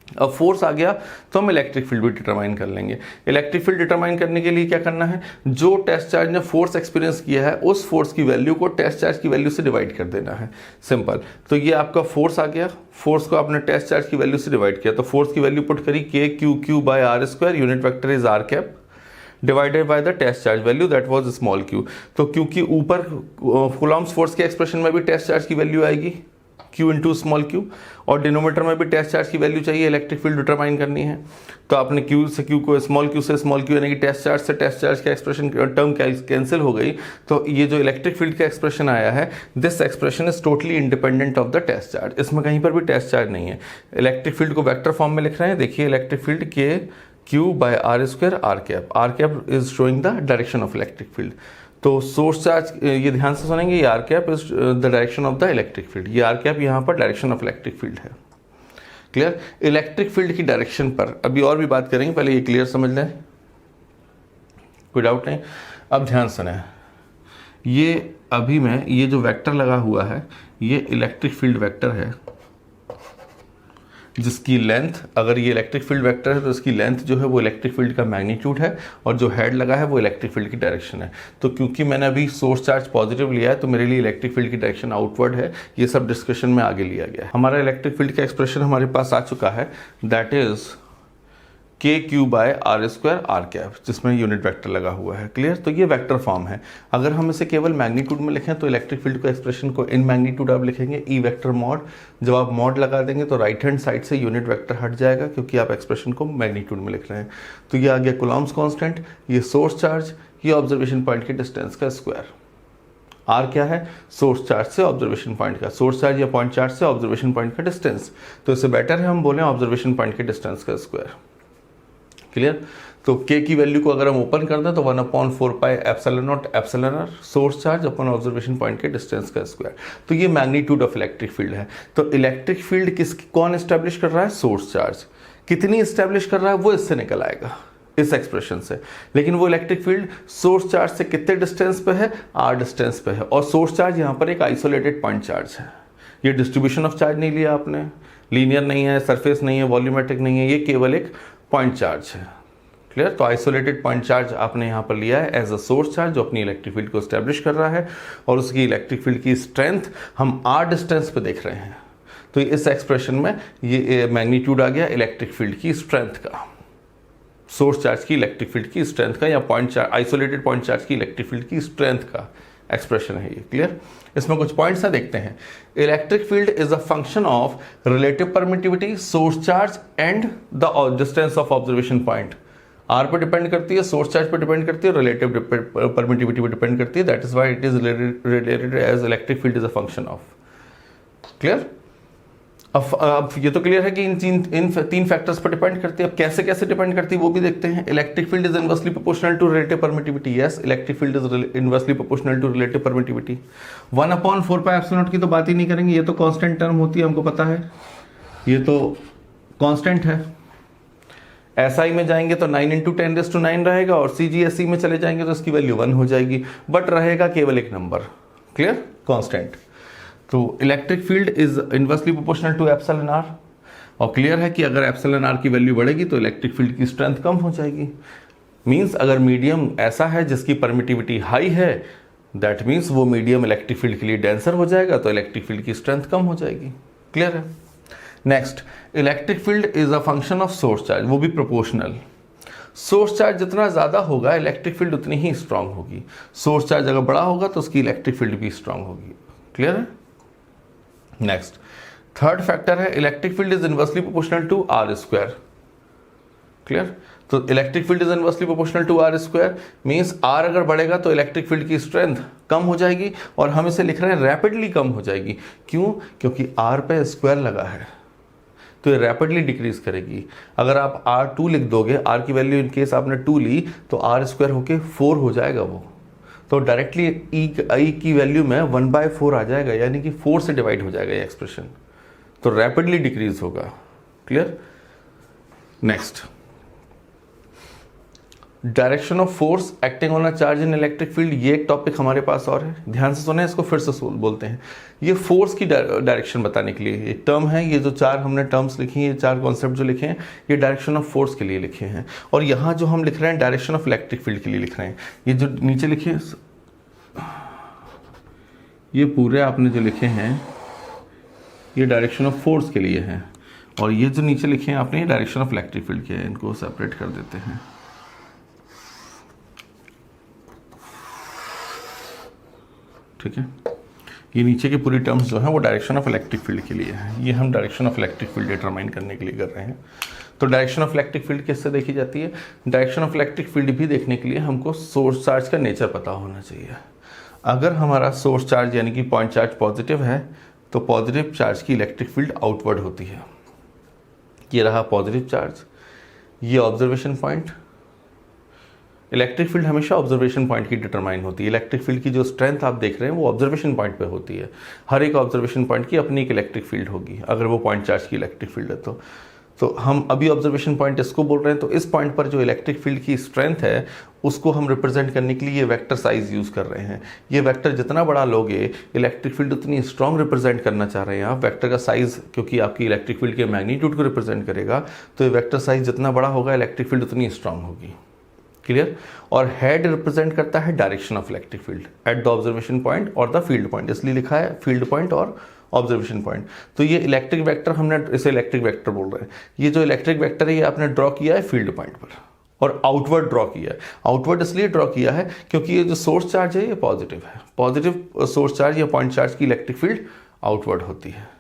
अब फोर्स आ गया तो हम इलेक्ट्रिक फील्ड भी डिटरमाइन कर लेंगे। इलेक्ट्रिक फील्ड डिटरमाइन करने के लिए क्या करना है, जो टेस्ट चार्ज ने फोर्स एक्सपीरियंस किया है उस फोर्स की वैल्यू को टेस्ट चार्ज की वैल्यू से डिवाइड कर देना है, सिंपल। तो ये आपका फोर्स आ गया, फोर्स को आपने टेस्ट चार्ज की वैल्यू से डिवाइड किया, तो फोर्स की वैल्यू पुट करी k q by r square, unit vector is r cap, divided by the test charge value that was small q। तो क्योंकि ऊपर कूलॉम्स फोर्स के एक्सप्रेशन में भी टेस्ट चार्ज की वैल्यू आएगी q इंटू स्मॉल q, और डिनोमीटर में भी टेस्ट चार्ज की वैल्यू चाहिए, इलेक्ट्रिक फील्ड डिटरमाइन करनी है, तो आपने q से q को स्मॉल q से स्मॉल q यानी कि टेस्ट चार्ज से टेस्ट चार्ज का एक्सप्रेशन टर्म कैंसिल हो गई, तो ये जो इलेक्ट्रिक फील्ड का एक्सप्रेशन आया है, this expression is totally independent of the test charge, इसमें कहीं पर भी टेस्ट चार्ज नहीं है। इलेक्ट्रिक फील्ड को वेक्टर फॉर्म में लिख रहे हैं, देखिए electric field k q by r square r cap is showing the direction of electric field. तो सोर्स चार्ज, ये ध्यान से सुनेंगे, ये r cap is the direction of the electric field, ये r कैप यहाँ पर डायरेक्शन ऑफ इलेक्ट्रिक फील्ड है। क्लियर। इलेक्ट्रिक फील्ड की डायरेक्शन पर अभी और भी बात करेंगे, पहले ये क्लियर समझ लें, कोई डाउट नहीं। अब ध्यान सुने, ये अभी मैं ये जो वेक्टर लगा हुआ है ये इलेक्ट्रिक फील्ड वेक्टर है, जिसकी लेंथ, अगर ये इलेक्ट्रिक फील्ड वेक्टर है तो इसकी लेंथ जो है वो इलेक्ट्रिक फील्ड का मैग्नीट्यूड है, और जो हेड लगा है वो इलेक्ट्रिक फील्ड की डायरेक्शन है। तो क्योंकि मैंने अभी सोर्स चार्ज पॉजिटिव लिया है तो मेरे लिए इलेक्ट्रिक फील्ड की डायरेक्शन आउटवर्ड है। ये सब डिस्कशन में आगे लिया गया है। हमारा इलेक्ट्रिक फील्ड का एक्सप्रेशन हमारे पास आ चुका है, दैट इज KQ/R²R कैप, जिसमें यूनिट वेक्टर लगा हुआ है। क्लियर? तो ये वेक्टर फॉर्म है। अगर हम इसे केवल मैग्नीट्यूड में लिखें तो इलेक्ट्रिक फील्ड को एक्सप्रेशन को इन मैग्नीट्यूड आप लिखेंगे ई वेक्टर मॉड। जब आप मॉड लगा देंगे तो राइट हैंड साइड से यूनिट वेक्टर हट जाएगा, क्योंकि आप एक्सप्रेशन को मैग्नीट्यूड में लिख रहे हैं। तो ये आ गया कूलॉम्स कांस्टेंट, ये सोर्स चार्ज, ये ऑब्जर्वेशन पॉइंट के डिस्टेंस का स्क्वायर। आर क्या है? सोर्स चार्ज से ऑब्जर्वेशन पॉइंट का, सोर्स चार्ज या पॉइंट चार्ज से ऑब्जर्वेशन पॉइंट का डिस्टेंस। तो इससे बेटर है हम बोलें ऑब्जर्वेशन पॉइंट के डिस्टेंस का स्क्वायर। क्लियर? तो k की वैल्यू को अगर हम ओपन कर दें तो 1/4πε0 सोर्स चार्ज अपन ऑब्जर्वेशन पॉइंट के डिस्टेंस का स्क्वायर। तो ये मैग्नीट्यूड ऑफ इलेक्ट्रिक फील्ड है। तो इलेक्ट्रिक फील्ड कौन एस्टेब्लिश कर रहा है? Source charge. कितनी एस्टेब्लिश कर रहा है वो इससे निकल आएगा, इस एक्सप्रेशन से। लेकिन वो इलेक्ट्रिक फील्ड सोर्स चार्ज से कितने डिस्टेंस पे है? r डिस्टेंस पे है। और सोर्स चार्ज यहाँ पर एक आइसोलेटेड पॉइंट चार्ज है। ये डिस्ट्रीब्यूशन ऑफ चार्ज नहीं लिया आपने, लीनियर नहीं है, सरफेस नहीं है, वॉल्यूमेट्रिक नहीं है, ये केवल एक पॉइंट चार्ज है। क्लियर? तो आइसोलेटेड पॉइंट चार्ज आपने यहाँ पर लिया है एज अ सोर्स चार्ज, जो अपनी इलेक्ट्रिक फील्ड को एस्टेब्लिश कर रहा है, और उसकी इलेक्ट्रिक फील्ड की स्ट्रेंथ हम r डिस्टेंस पे देख रहे हैं। तो इस एक्सप्रेशन में ये मैग्नीट्यूड आ गया इलेक्ट्रिक फील्ड की स्ट्रेंथ का, सोर्स चार्ज की इलेक्ट्रिक फील्ड की स्ट्रेंथ का, या point charge, isolated point charge की इलेक्ट्रिक फील्ड की स्ट्रेंथ का एक्सप्रेशन है ये। क्लियर? इसमें कुछ पॉइंट्स देखते हैं। Electric field is a function of relative permittivity, source charge and the distance of observation point. R पे डिपेंड करती है, सोर्स चार्ज पे डिपेंड करती है, रिलेटिव परमिटिविटी पे डिपेंड करती है। That is why it is related as electric field is a function of. Clear? अब ये तो क्लियर है कि इन तीन फैक्टर्स पर डिपेंड करती है। अब कैसे कैसे डिपेंड करती है वो भी देखते हैं। Electric field is inversely proportional to relative permittivity. Yes, electric field is inversely proportional to relative permittivity. 1/4πε0 की तो बात ही नहीं करेंगे, ये तो कांस्टेंट टर्म होती है, हमको पता है, ये तो कांस्टेंट है। SI में जाएंगे तो 9 × 10⁹ रहेगा, और CGSE में चले जाएंगे तो इसकी वैल्यू 1 हो जाएगी, बट रहेगा केवल एक नंबर। क्लियर? कांस्टेंट। तो electric field is inversely proportional to εr, और क्लियर है कि अगर εr की वैल्यू बढ़ेगी तो इलेक्ट्रिक फील्ड की स्ट्रेंथ कम हो जाएगी। मींस अगर मीडियम ऐसा है जिसकी परमिटिविटी हाई है, दैट मींस वो मीडियम इलेक्ट्रिक फील्ड के लिए डेंसर हो जाएगा, तो इलेक्ट्रिक फील्ड की स्ट्रेंथ कम हो जाएगी। क्लियर है? Next, electric field is a function of source charge, वो भी प्रोपोर्शनल। सोर्स चार्ज जितना ज़्यादा होगा इलेक्ट्रिक फील्ड उतनी ही स्ट्रांग होगी। सोर्स चार्ज अगर बड़ा होगा तो उसकी इलेक्ट्रिक फील्ड भी स्ट्रांग होगी। क्लियर है? नेक्स्ट, थर्ड फैक्टर है electric field is inversely proportional to r²। Clear? तो electric field is inversely proportional to r², means r अगर बढ़ेगा तो इलेक्ट्रिक फील्ड की स्ट्रेंथ कम हो जाएगी, और हम इसे लिख रहे हैं रैपिडली कम हो जाएगी। क्यों? क्योंकि r पे स्क्वायर लगा है, तो ये रैपिडली डिक्रीज करेगी। अगर आप r2 लिख दोगे, r की वैल्यू इन केस आपने 2 ली तो r² होके 4 हो जाएगा वो, तो डायरेक्टली ई की वैल्यू में 1/4 आ जाएगा, यानी कि 4 से डिवाइड हो जाएगा ये एक्सप्रेशन, तो रैपिडली डिक्रीज होगा। Clear? Next, direction of force acting on a charge in electric field, ये एक टॉपिक हमारे पास और है, ध्यान से सुने, इसको फिर से बोलते हैं। ये फोर्स की डायरेक्शन बताने के लिए एक टर्म है, ये जो चार हमने टर्म्स लिखी हैं, ये चार कॉन्सेप्ट जो लिखे हैं, ये डायरेक्शन ऑफ फोर्स के लिए लिखे हैं। और यहाँ जो हम लिख रहे हैं डायरेक्शन ऑफ इलेक्ट्रिक फील्ड के लिए लिख रहे हैं। ये जो नीचे लिखे हैं, ये पूरे आपने जो लिखे हैं ये डायरेक्शन ऑफ फोर्स के लिए हैं, और ये जो नीचे लिखे हैं आपने ये डायरेक्शन ऑफ इलेक्ट्रिक फील्ड के हैं। इनको सेपरेट कर देते हैं। ठीक है, ये नीचे की पूरी टर्म्स जो है वो डायरेक्शन ऑफ इलेक्ट्रिक फील्ड के लिए है। ये हम direction of electric field determine करने के लिए कर रहे हैं। तो डायरेक्शन ऑफ इलेक्ट्रिक फील्ड किससे देखी जाती है? डायरेक्शन ऑफ इलेक्ट्रिक फील्ड भी देखने के लिए हमको सोर्स चार्ज का नेचर पता होना चाहिए। अगर हमारा सोर्स चार्ज यानी कि पॉइंट चार्ज पॉजिटिव है तो पॉजिटिव चार्ज की इलेक्ट्रिक फील्ड आउटवर्ड होती है। ये रहा पॉजिटिव चार्ज, ये ऑब्जर्वेशन पॉइंट। इलेक्ट्रिक फील्ड हमेशा ऑब्जर्वेशन पॉइंट की डिटरमाइन होती है। इलेक्ट्रिक फील्ड की जो स्ट्रेंथ आप देख रहे हैं वो ऑब्जर्वेशन पॉइंट पे होती है। हर एक ऑब्जर्वेशन पॉइंट की अपनी एक इलेक्ट्रिक फील्ड होगी, अगर वो पॉइंट चार्ज की इलेक्ट्रिक फील्ड है तो हम अभी ऑब्जर्वेशन पॉइंट इसको बोल रहे हैं, तो इस पॉइंट पर जो इलेक्ट्रिक फील्ड की स्ट्रेंथ है उसको हम रिप्रेजेंट करने के लिए ये वेक्टर साइज यूज़ कर रहे हैं। ये वेक्टर जितना बड़ा लोगे इलेक्ट्रिक फील्ड उतनी स्ट्रॉन्ग रिप्रेजेंट करना चाह रहे हैं आप। वेक्टर का साइज क्योंकि आपकी इलेक्ट्रिक फील्ड के मैग्नीट्यूड को रिप्रेजेंट करेगा, तो ये वेक्टर साइज जितना बड़ा होगा इलेक्ट्रिक फील्ड उतनी स्ट्रांग होगी। क्लियर? और हेड रिप्रेजेंट करता है direction of electric field at the observation point और द फील्ड पॉइंट, इसलिए लिखा है फील्ड पॉइंट और ऑब्जर्वेशन पॉइंट। तो ये इलेक्ट्रिक वेक्टर, हमने इसे इलेक्ट्रिक वेक्टर बोल रहे हैं। ये जो इलेक्ट्रिक वेक्टर है ये आपने ड्रॉ किया है फील्ड पॉइंट पर और आउटवर्ड ड्रॉ किया है। आउटवर्ड इसलिए ड्रॉ किया है क्योंकि ये जो सोर्स चार्ज है ये पॉजिटिव है। पॉजिटिव सोर्स चार्ज या पॉइंट चार्ज की इलेक्ट्रिक फील्ड आउटवर्ड होती है।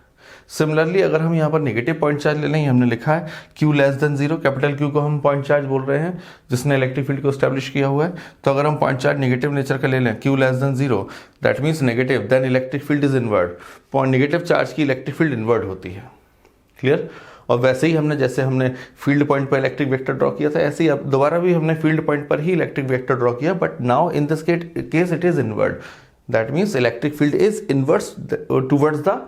सिमिलरली अगर हम यहाँ पर नेगेटिव पॉइंट चार्ज ले लें, हमने लिखा है Q less than 0, capital Q को हम पॉइंट चार्ज बोल रहे हैं जिसने इलेक्ट्रिक फील्ड को स्टैब्लिश किया हुआ है। तो अगर हम पॉइंट चार्ज नेगेटिव नेचर का ले लें Q less than 0, that means negative, then electric field is inward. Negative charge की इलेक्ट्रिक फील्ड इनवर्ड होती है। क्लियर? और वैसे ही हमने जैसे हमने फील्ड पॉइंट पर इलेक्ट्रिक वेक्टर ड्रॉ किया था, ऐसे ही अब दोबारा भी हमने फील्ड पॉइंट पर ही इलेक्ट्रिक वेक्टर ड्रॉ किया, but now in this case it is inward. That means electric field is inverse towards the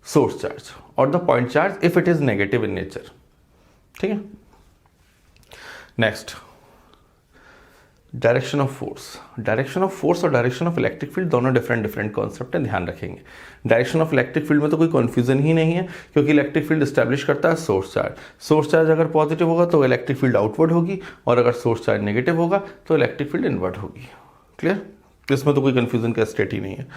source charge और the point charge if it is negative in nature. ठीक है? Next, direction of force. Direction of force और डायरेक्शन ऑफ इलेक्ट्रिक फील्ड दोनों डिफरेंट कॉन्सेप्ट है, ध्यान रखेंगे। डायरेक्शन ऑफ इलेक्ट्रिक फील्ड में तो कोई कंफ्यूजन ही नहीं है क्योंकि इलेक्ट्रिक फील्ड एस्टैब्लिश करता है सोर्स चार्ज। सोर्स चार्ज अगर पॉजिटिव होगा तो इलेक्ट्रिक फील्ड आउटवर्ड होगी और अगर सोर्स चार्ज नेगेटिव होगा तो इलेक्ट्रिक फील्ड इनवर्ड होगी। क्लियर? इसमें तो कोई कंफ्यूजन का स्टेट ही नहीं है।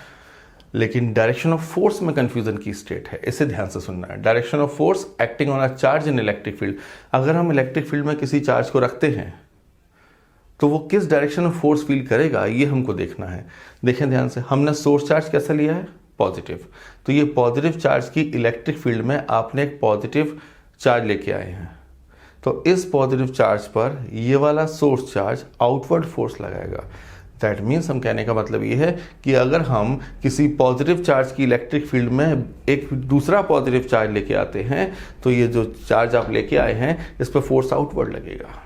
लेकिन डायरेक्शन ऑफ फोर्स में कंफ्यूजन की स्टेट है, इसे ध्यान से सुनना है। Direction of force acting on a charge in electric field. अगर हम इलेक्ट्रिक फील्ड में किसी चार्ज को रखते हैं तो वो किस डायरेक्शन ऑफ फोर्स फील करेगा ये हमको देखना है। देखें ध्यान से, हमने सोर्स चार्ज कैसा लिया है? पॉजिटिव। तो ये पॉजिटिव चार्ज की इलेक्ट्रिक फील्ड में आपने एक पॉजिटिव चार्ज लेके आए हैं, तो इस पॉजिटिव चार्ज पर ये वाला सोर्स चार्ज आउटवर्ड फोर्स लगाएगा। दैट मीन्स हम कहने का मतलब ये है कि अगर हम किसी पॉजिटिव चार्ज की इलेक्ट्रिक फील्ड में एक दूसरा पॉजिटिव चार्ज लेके आते हैं तो ये जो चार्ज आप लेके आए हैं इस पर फोर्स आउटवर्ड लगेगा।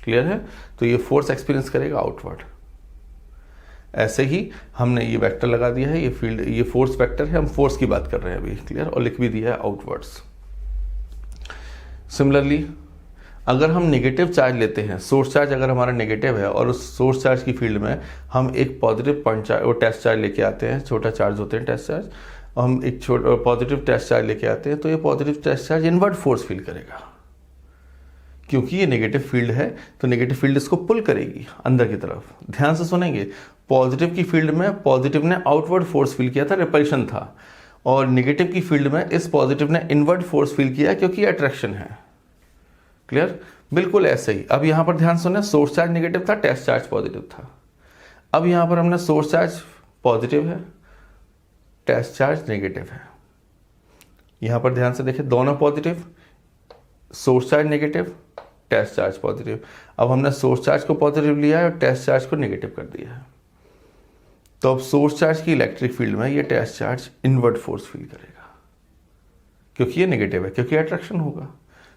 क्लियर है? तो ये फोर्स एक्सपीरियंस करेगा आउटवर्ड। ऐसे ही हमने ये वेक्टर लगा दिया है, ये फील्ड, ये फोर्स वेक्टर है, हम फोर्स की बात कर रहे हैं अभी। क्लियर? और लिख भी दिया है आउटवर्ड्स। सिमिलरली अगर हम नेगेटिव चार्ज लेते हैं, सोर्स चार्ज अगर हमारा नेगेटिव है और उस सोर्स चार्ज की फील्ड में हम एक पॉजिटिव पॉइंट चार्ज और टेस्ट चार्ज लेके आते हैं, छोटा चार्ज होते हैं टेस्ट चार्ज, और हम एक छोटा पॉजिटिव टेस्ट चार्ज लेके आते हैं, तो ये positive test charge inward force feel करेगा क्योंकि ये नेगेटिव फील्ड है, तो नेगेटिव फील्ड इसको पुल करेगी अंदर की तरफ। ध्यान से सुनेंगे, पॉजिटिव की फील्ड में पॉजिटिव ने आउटवर्ड फोर्स फील किया था, रिपल्शन था, और नेगेटिव की फील्ड में इस पॉजिटिव ने इनवर्ड फोर्स फील किया क्योंकि अट्रैक्शन है। क्लियर? बिल्कुल ऐसे ही। अब यहां पर ध्यान सुने, सोर्स चार्ज नेगेटिव था, टेस्ट चार्ज पॉजिटिव था। अब यहां पर हमने सोर्स चार्ज पॉजिटिव है, टेस्ट चार्ज नेगेटिव है। यहां पर ध्यान से देखें, दोनों positive, source charge negative, test charge positive. अब हमने सोर्स चार्ज को पॉजिटिव लिया है और टेस्ट चार्ज को नेगेटिव कर दिया है, तो अब सोर्स चार्ज की इलेक्ट्रिक फील्ड में ये test charge inward force feel करेगा क्योंकि ये नेगेटिव है, क्योंकि अट्रैक्शन होगा,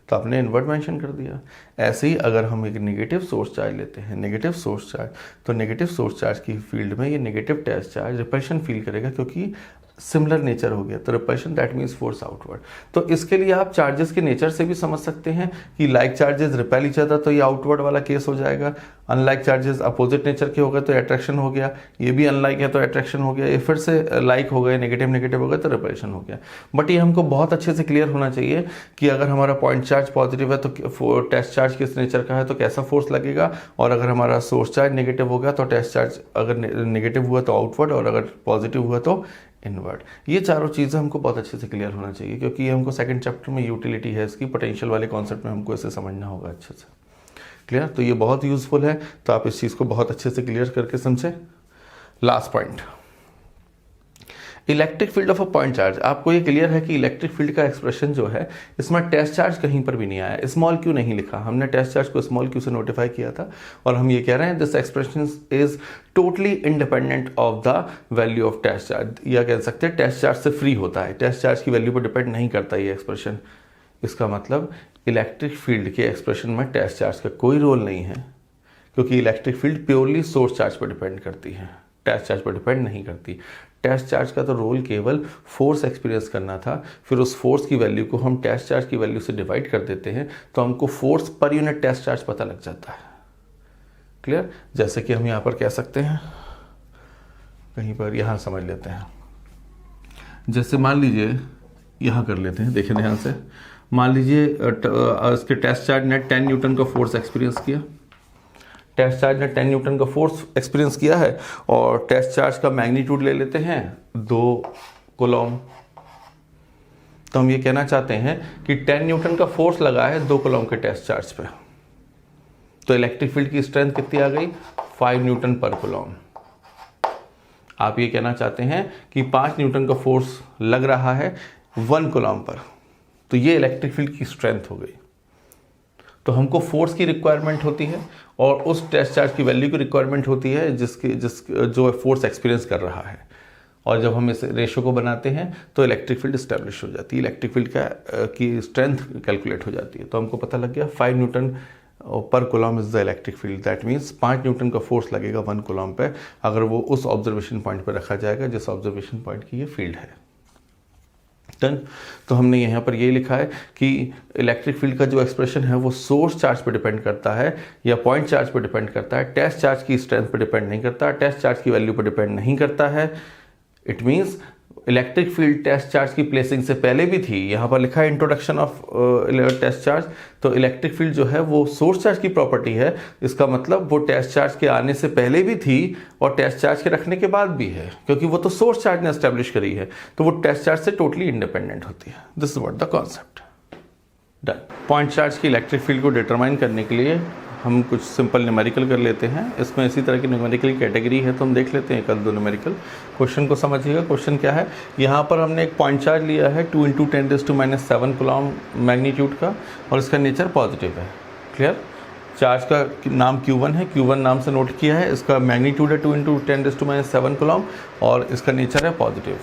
तो आपने इनवर्ड मेंशन कर दिया। ऐसे ही अगर हम एक नेगेटिव सोर्स चार्ज लेते हैं, नेगेटिव सोर्स चार्ज, तो नेगेटिव सोर्स चार्ज की फील्ड में ये negative test charge repulsion feel करेगा क्योंकि सिमिलर नेचर हो गया, तो repulsion that means force outward. तो इसके लिए आप चार्जेस के नेचर से भी समझ सकते हैं कि like charges repel each other, तो ये आउटवर्ड वाला केस हो जाएगा। अनलाइक चार्जेस अपोजिट नेचर के हो गए तो अट्रैक्शन हो गया, ये भी अनलाइक है तो अट्रैक्शन हो गया, ये फिर से लाइक हो गए, नेगेटिव नेगेटिव हो गए तो रिपल्शन हो गया। बट ये हमको बहुत अच्छे से क्लियर होना चाहिए कि अगर हमारा पॉइंट चार्ज पॉजिटिव है तो टेस्ट चार्ज किस नेचर का है तो कैसा फोर्स लगेगा, और अगर हमारा सोर्स चार्ज नेगेटिव होगा तो टेस्ट चार्ज अगर नेगेटिव हुआ तो आउटवर्ड और अगर पॉजिटिव हुआ तो इनवर्ड। ये चारों चीज़ें हमको बहुत अच्छे से क्लियर होना चाहिए क्योंकि ये हमको सेकंड चैप्टर में यूटिलिटी है इसकी, पोटेंशियल वाले कॉन्सेप्ट में हमको इसे समझना होगा अच्छे से। क्लियर? तो ये बहुत यूजफुल है, तो आप इस चीज़ को बहुत अच्छे से क्लियर करके समझें। Last point, electric field of a point charge. आपको ये क्लियर है कि इलेक्ट्रिक फील्ड का एक्सप्रेशन जो है इसमें टेस्ट चार्ज कहीं पर भी नहीं आया, स्मॉल क्यू नहीं लिखा, हमने टेस्ट चार्ज को स्मॉल क्यू से नोटिफाई किया था, और हम ये कह रहे हैं this expression is totally independent of the value of test charge, या कह सकते हैं टेस्ट चार्ज से फ्री होता है, टेस्ट चार्ज की वैल्यू पर डिपेंड नहीं करता ये एक्सप्रेशन। इसका मतलब इलेक्ट्रिक फील्ड के एक्सप्रेशन में टेस्ट चार्ज का कोई रोल नहीं है क्योंकि electric field purely source charge पर डिपेंड करती है, टेस्ट चार्ज पर डिपेंड नहीं करती। टेस्ट चार्ज का तो रोल केवल फोर्स एक्सपीरियंस करना था, फिर उस फोर्स की वैल्यू को हम टेस्ट चार्ज की वैल्यू से डिवाइड कर देते हैं तो हमको force per unit test charge पता लग जाता है। क्लियर? जैसे कि हम यहाँ पर कह सकते हैं, कहीं पर यहाँ समझ लेते हैं, जैसे मान लीजिए यहाँ कर लेते हैं, देखिए ध्यान से, मान लीजिए इसके टेस्ट चार्ज ने 10 न्यूटन का फोर्स एक्सपीरियंस किया, टेस्ट चार्ज ने 10 न्यूटन का फोर्स एक्सपीरियंस किया है और टेस्ट चार्ज का मैग्नीट्यूड ले लेते हैं 2 कूलम। तो हम ये कहना चाहते हैं कि 10 न्यूटन का फोर्स लगा है 2 कूलम के टेस्ट चार्ज पे, तो इलेक्ट्रिक फील्ड की स्ट्रेंथ कितनी आ गई? 5 न्यूटन पर कूलम। आप ये कहना चाहते हैं कि 5 न्यूटन का फोर्स लग रहा है 1 कूलम पर, तो ये इलेक्ट्रिक फील्ड की स्ट्रेंथ हो गई। तो हमको फोर्स की रिक्वायरमेंट होती है और उस टेस्ट चार्ज की वैल्यू की रिक्वायरमेंट होती है जो फोर्स एक्सपीरियंस कर रहा है, और जब हम इस रेशो को बनाते हैं तो इलेक्ट्रिक फील्ड इस्टेब्लिश हो जाती है, इलेक्ट्रिक फील्ड की स्ट्रेंथ कैलकुलेट हो जाती है। तो हमको पता लग गया 5 न्यूटन पर coulomb is the electric field, that means 5 Newton का फोर्स लगेगा 1 कूलम पे अगर वो उस ऑब्जर्वेशन पॉइंट पर रखा जाएगा जिस ऑब्जर्वेशन पॉइंट की ये फील्ड है। डन। तो हमने यहाँ पर ये लिखा है कि इलेक्ट्रिक फील्ड का जो एक्सप्रेशन है वो सोर्स चार्ज पे डिपेंड करता है या पॉइंट चार्ज पे डिपेंड करता है, टेस्ट चार्ज की स्ट्रेंथ पे डिपेंड नहीं करता, टेस्ट चार्ज की वैल्यू पे डिपेंड नहीं करता है। It means electric field test charge की प्लेसिंग से पहले भी थी, यहाँ पर लिखा है इंट्रोडक्शन ऑफ टेस्ट चार्ज, तो इलेक्ट्रिक फील्ड जो है वो सोर्स चार्ज की प्रॉपर्टी है, इसका मतलब वो टेस्ट चार्ज के आने से पहले भी थी और टेस्ट चार्ज के रखने के बाद भी है, क्योंकि वो तो सोर्स चार्ज ने एस्टेब्लिश करी है, तो वो टेस्ट चार्ज से टोटली इंडिपेंडेंट होती है। This is what the concept. Done. Point charge की इलेक्ट्रिक फील्ड को डिटरमाइन करने के लिए हम कुछ सिंपल न्यूमेरिकल कर लेते हैं। इसमें इसी तरह की न्यूमेरिकल कैटेगरी है, तो हम देख लेते हैं एक दो न्यूमेरिकल। क्वेश्चन को समझिएगा। क्वेश्चन क्या है, यहाँ पर हमने एक पॉइंट चार्ज लिया है 2 × 10⁻⁷ कूलम मैग्नीट्यूड का और इसका नेचर पॉजिटिव है। क्लियर? चार्ज का नाम Q1 है, Q1 नाम से नोट किया है, इसका मैग्नीट्यूड है 2 × 10⁻⁷ कूलम और इसका नेचर है पॉजिटिव।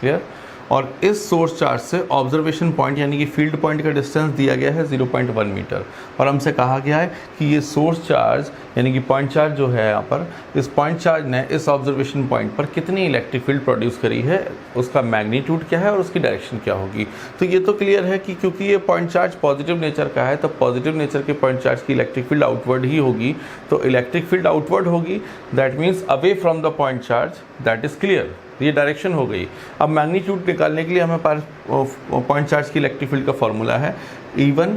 क्लियर? और इस सोर्स चार्ज से ऑब्जर्वेशन पॉइंट यानी कि फील्ड पॉइंट का डिस्टेंस दिया गया है 0.1 मीटर और हमसे कहा गया है कि ये सोर्स चार्ज यानी कि पॉइंट चार्ज जो है यहाँ पर, इस पॉइंट चार्ज ने इस ऑब्जर्वेशन पॉइंट पर कितनी इलेक्ट्रिक फील्ड प्रोड्यूस करी है, उसका मैग्नीट्यूड क्या है और उसकी डायरेक्शन क्या होगी। तो ये तो क्लियर है कि क्योंकि ये पॉइंट चार्ज पॉजिटिव नेचर का है तो पॉजिटिव नेचर के पॉइंट चार्ज की इलेक्ट्रिक फील्ड आउटवर्ड ही होगी, तो इलेक्ट्रिक फील्ड आउटवर्ड होगी, that means away from the point charge, that is clear. ये डायरेक्शन हो गई। अब मैग्नीट्यूड निकालने के लिए हमें पास पॉइंट चार्ज की इलेक्ट्रिक फील्ड का फॉर्मूला है E1,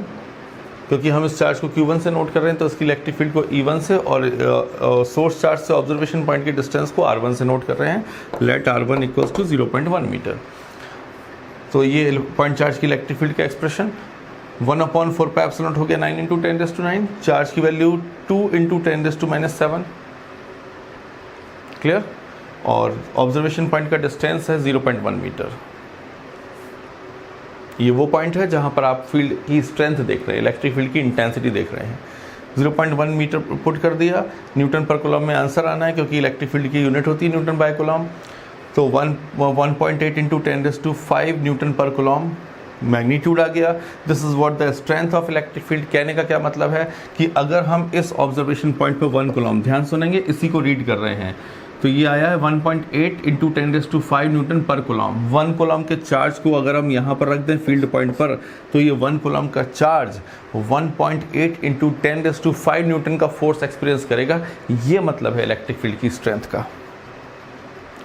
क्योंकि हम इस चार्ज को Q1 से नोट कर रहे हैं तो इसकी इलेक्ट्रिक फील्ड को E1 से और सोर्स चार्ज से ऑब्जर्वेशन पॉइंट के डिस्टेंस को R1 से नोट कर रहे हैं। Let R1 = 0.1 metre. तो ये पॉइंट चार्ज की इलेक्ट्रिक फील्ड का एक्सप्रेशन 1/4πε हो गया 9 × 10⁻⁹, चार्ज की वैल्यू 2 × 10⁻⁷। क्लियर? और ऑब्जर्वेशन पॉइंट का डिस्टेंस है 0.1 मीटर। ये वो पॉइंट है जहां पर आप फील्ड की स्ट्रेंथ देख रहे हैं, इलेक्ट्रिक फील्ड की इंटेंसिटी देख रहे हैं। 0.1 मीटर पुट कर दिया, न्यूटन पर कूलम में आंसर आना है क्योंकि इलेक्ट्रिक फील्ड की यूनिट होती है न्यूटन बाय कूलम। तो 1.8 × 10⁵ न्यूटन पर कूलम मैग्नीट्यूड आ गया। This is what the strength of electric field. कहने का क्या मतलब है कि अगर हम इस ऑब्जर्वेशन पॉइंट पर 1 कूलम, ध्यान सुनेंगे, इसी को रीड कर रहे हैं, तो ये आया है 1.8 × 10⁵ न्यूटन पर कूलम। 1 कूलम के चार्ज को अगर हम यहाँ पर रख दें फील्ड पॉइंट पर, तो ये 1 कूलम का चार्ज 1.8 × 10⁵ न्यूटन का फोर्स एक्सपीरियंस करेगा। ये मतलब है इलेक्ट्रिक फील्ड की स्ट्रेंथ का।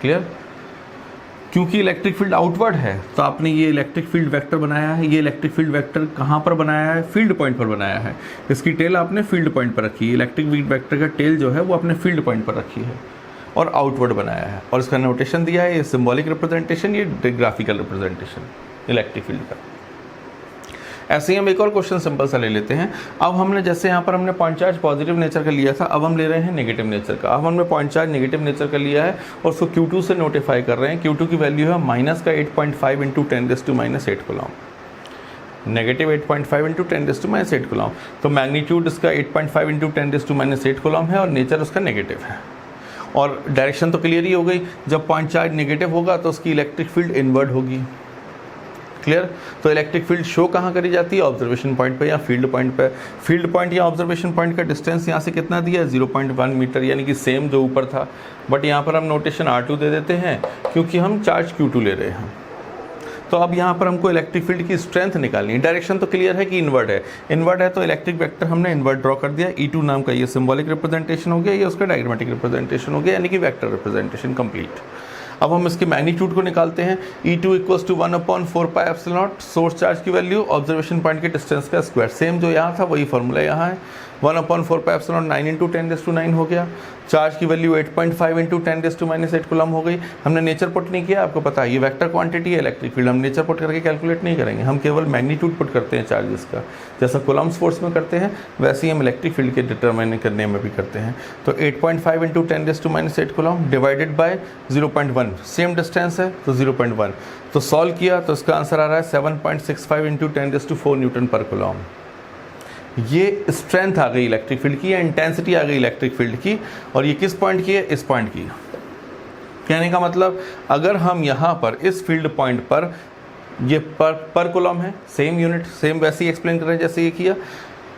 क्लियर? क्योंकि इलेक्ट्रिक फील्ड आउटवर्ड है तो आपने ये इलेक्ट्रिक फील्ड वेक्टर बनाया है। ये इलेक्ट्रिक फील्ड वेक्टर कहाँ पर बनाया है? फील्ड पॉइंट पर बनाया है। इसकी टेल आपने फील्ड पॉइंट पर रखी है। इलेक्ट्रिक फील्ड वेक्टर का टेल जो है वो आपने फील्ड पॉइंट पर रखी है और आउटवर्ड बनाया है और इसका नोटेशन दिया है, ये सिंबॉलिक रिप्रेजेंटेशन, ये ग्राफिकल रिप्रेजेंटेशन इलेक्ट्रिक फील्ड का। ऐसे ही हम एक और क्वेश्चन सिंपल सा ले लेते हैं। अब हमने जैसे यहाँ पर हमने पॉइंट चार्ज पॉजिटिव नेचर का लिया था, अब हम ले रहे हैं नेगेटिव नेचर का। अब हमने पॉइंट चार्ज नेगेटिव नेचर का लिया है और उसको Q2 से नोटिफाई कर रहे हैं। Q2 की वैल्यू है -8.5 × 10⁻⁸ कूलम, नेगेटिव 8.5 × 10⁻⁸ कूलम। तो मैग्नीट्यूड इसका 8.5 × 10⁻⁸ कूलम है और नेचर उसका नेगेटिव है। और डायरेक्शन तो क्लियर ही हो गई, जब पॉइंट चार्ज नेगेटिव होगा तो उसकी इलेक्ट्रिक फील्ड इनवर्ड होगी। क्लियर। तो इलेक्ट्रिक फील्ड शो कहाँ करी जाती है, ऑब्जर्वेशन पॉइंट पे या फील्ड पॉइंट पे। फील्ड पॉइंट या ऑब्जर्वेशन पॉइंट का डिस्टेंस यहाँ से कितना दिया है, 0.1 मीटर, यानी कि सेम जो ऊपर था, बट यहाँ पर हम नोटेशन R2 दे देते हैं क्योंकि हम चार्ज Q2 ले रहे हैं। तो अब यहाँ पर हमको इलेक्ट्रिक फील्ड की स्ट्रेंथ निकालनी है। डायरेक्शन तो क्लियर है कि इनवर्ड है, इनवर्ड है तो इलेक्ट्रिक वेक्टर हमने इनवर्ड ड्रॉ कर दिया। E2 नाम का ये सिंबॉलिक रिप्रेजेंटेशन हो गया, ये उसका डायग्रामेटिक रिप्रेजेंटेशन हो गया, यानी कि वेक्टर रिप्रेजेंटेशन कंप्लीट। अब हम इसके मैग्नीट्यूड को निकालते हैं। E2 = 1/4πε0 सोर्स चार्ज की वैल्यू ऑब्जर्वेशन पॉइंट के डिस्टेंस का स्क्वायर, सेम जो यहाँ था वही फॉर्मूला यहाँ है। 1/4πε0 9 × 10⁻⁹ हो गया। चार्ज की वैल्यू 8.5 × 10⁻⁸ कूलम हो गई। हमने नेचर पुट नहीं किया, आपको पता है ये वेक्टर क्वांटिटी है इलेक्ट्रिक फील्ड, हम नेचर पुट करके कैलकुलेट नहीं करेंगे, हम केवल मैग्नीट्यूड पुट करते हैं चार्जेस का। जैसा कूलम्स फोर्स में करते हैं वैसे ही हम इलेक्ट्रिक फील्ड के डिटरमाइन करने में भी करते हैं। तो 8.5 × 10⁻⁸ coulomb divided by 0.1, same distance है तो 0.1। तो सॉल्व किया तो इसका आंसर आ रहा है 7.65 × 10⁻⁴ न्यूटन पर कूलम। ये स्ट्रेंथ आ गई इलेक्ट्रिक फील्ड की या इंटेंसिटी आ गई इलेक्ट्रिक फील्ड की, और ये किस पॉइंट की है, इस पॉइंट की। कहने का मतलब अगर हम यहाँ पर इस फील्ड पॉइंट पर, ये पर कूलम है, सेम यूनिट, सेम वैसे ही एक्सप्लेन कर रहे हैं जैसे ये किया।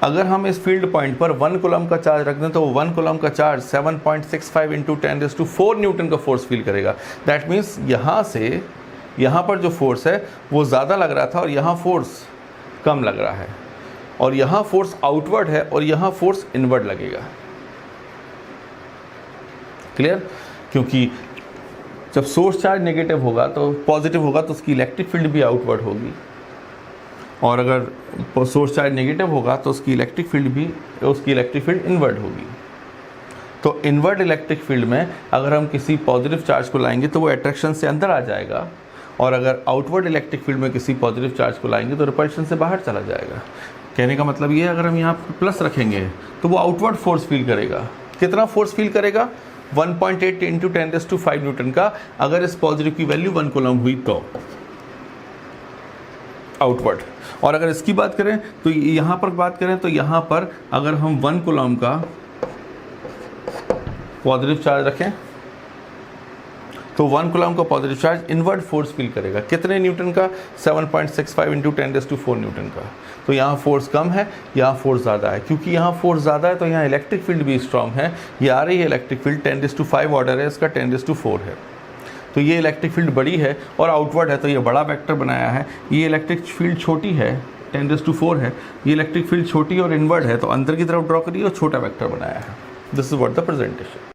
अगर हम इस फील्ड पॉइंट पर 1 कूलम का चार्ज रख दें तो 1 कूलम का चार्ज 7.65 × 10⁻⁴ न्यूटन का फोर्स फील करेगा। दैट मीन्स यहाँ से यहाँ पर जो फोर्स है वो ज़्यादा लग रहा था और यहाँ फोर्स कम लग रहा है, और यहाँ फोर्स आउटवर्ड है और यहाँ फोर्स इनवर्ड लगेगा। क्लियर। क्योंकि जब सोर्स चार्ज नेगेटिव होगा तो पॉजिटिव होगा तो उसकी इलेक्ट्रिक फील्ड भी आउटवर्ड होगी, और अगर सोर्स चार्ज नेगेटिव होगा तो उसकी इलेक्ट्रिक फील्ड इनवर्ड होगी। तो इनवर्ड इलेक्ट्रिक फील्ड में अगर हम किसी पॉजिटिव चार्ज को लाएंगे तो वो अट्रैक्शन से अंदर आ जाएगा, और अगर आउटवर्ड इलेक्ट्रिक फील्ड में किसी पॉजिटिव चार्ज को लाएंगे तो रिपल्शन से बाहर चला जाएगा। कहने का मतलब ये है अगर हम यहाँ प्लस रखेंगे तो वो आउटवर्ड फोर्स फील करेगा। कितना फोर्स फील करेगा, 1.8 × 10⁵ न्यूटन का, अगर इस पॉजिटिव की वैल्यू 1 कूलम हुई तो आउटवर्ड। और अगर इसकी बात करें तो यहाँ पर बात करें तो यहाँ पर अगर हम 1 कूलम का पॉजिटिव चार्ज रखें तो 1 कूलम का positive charge inward force feel करेगा। कितने न्यूटन का, 7.65 × 10⁻⁴ न्यूटन का। तो यहाँ फोर्स कम है, यहाँ फोर्स ज़्यादा है। क्योंकि यहाँ फोर्स ज़्यादा है तो यहाँ इलेक्ट्रिक फील्ड भी स्ट्रॉन्ग है। ये आ रही है इलेक्ट्रिक फील्ड 10⁵ ऑर्डर है, इसका 10⁴ है। तो ये इलेक्ट्रिक फील्ड बड़ी है और आउटवर्ड है तो ये बड़ा वेक्टर बनाया है। ये इलेक्ट्रिक फील्ड छोटी है, 10⁴ है, ये इलेक्ट्रिक फील्ड छोटी और इनवर्ड है तो अंदर की तरफ ड्रॉ करिए और छोटा वेक्टर बनाया है। This is what the presentation.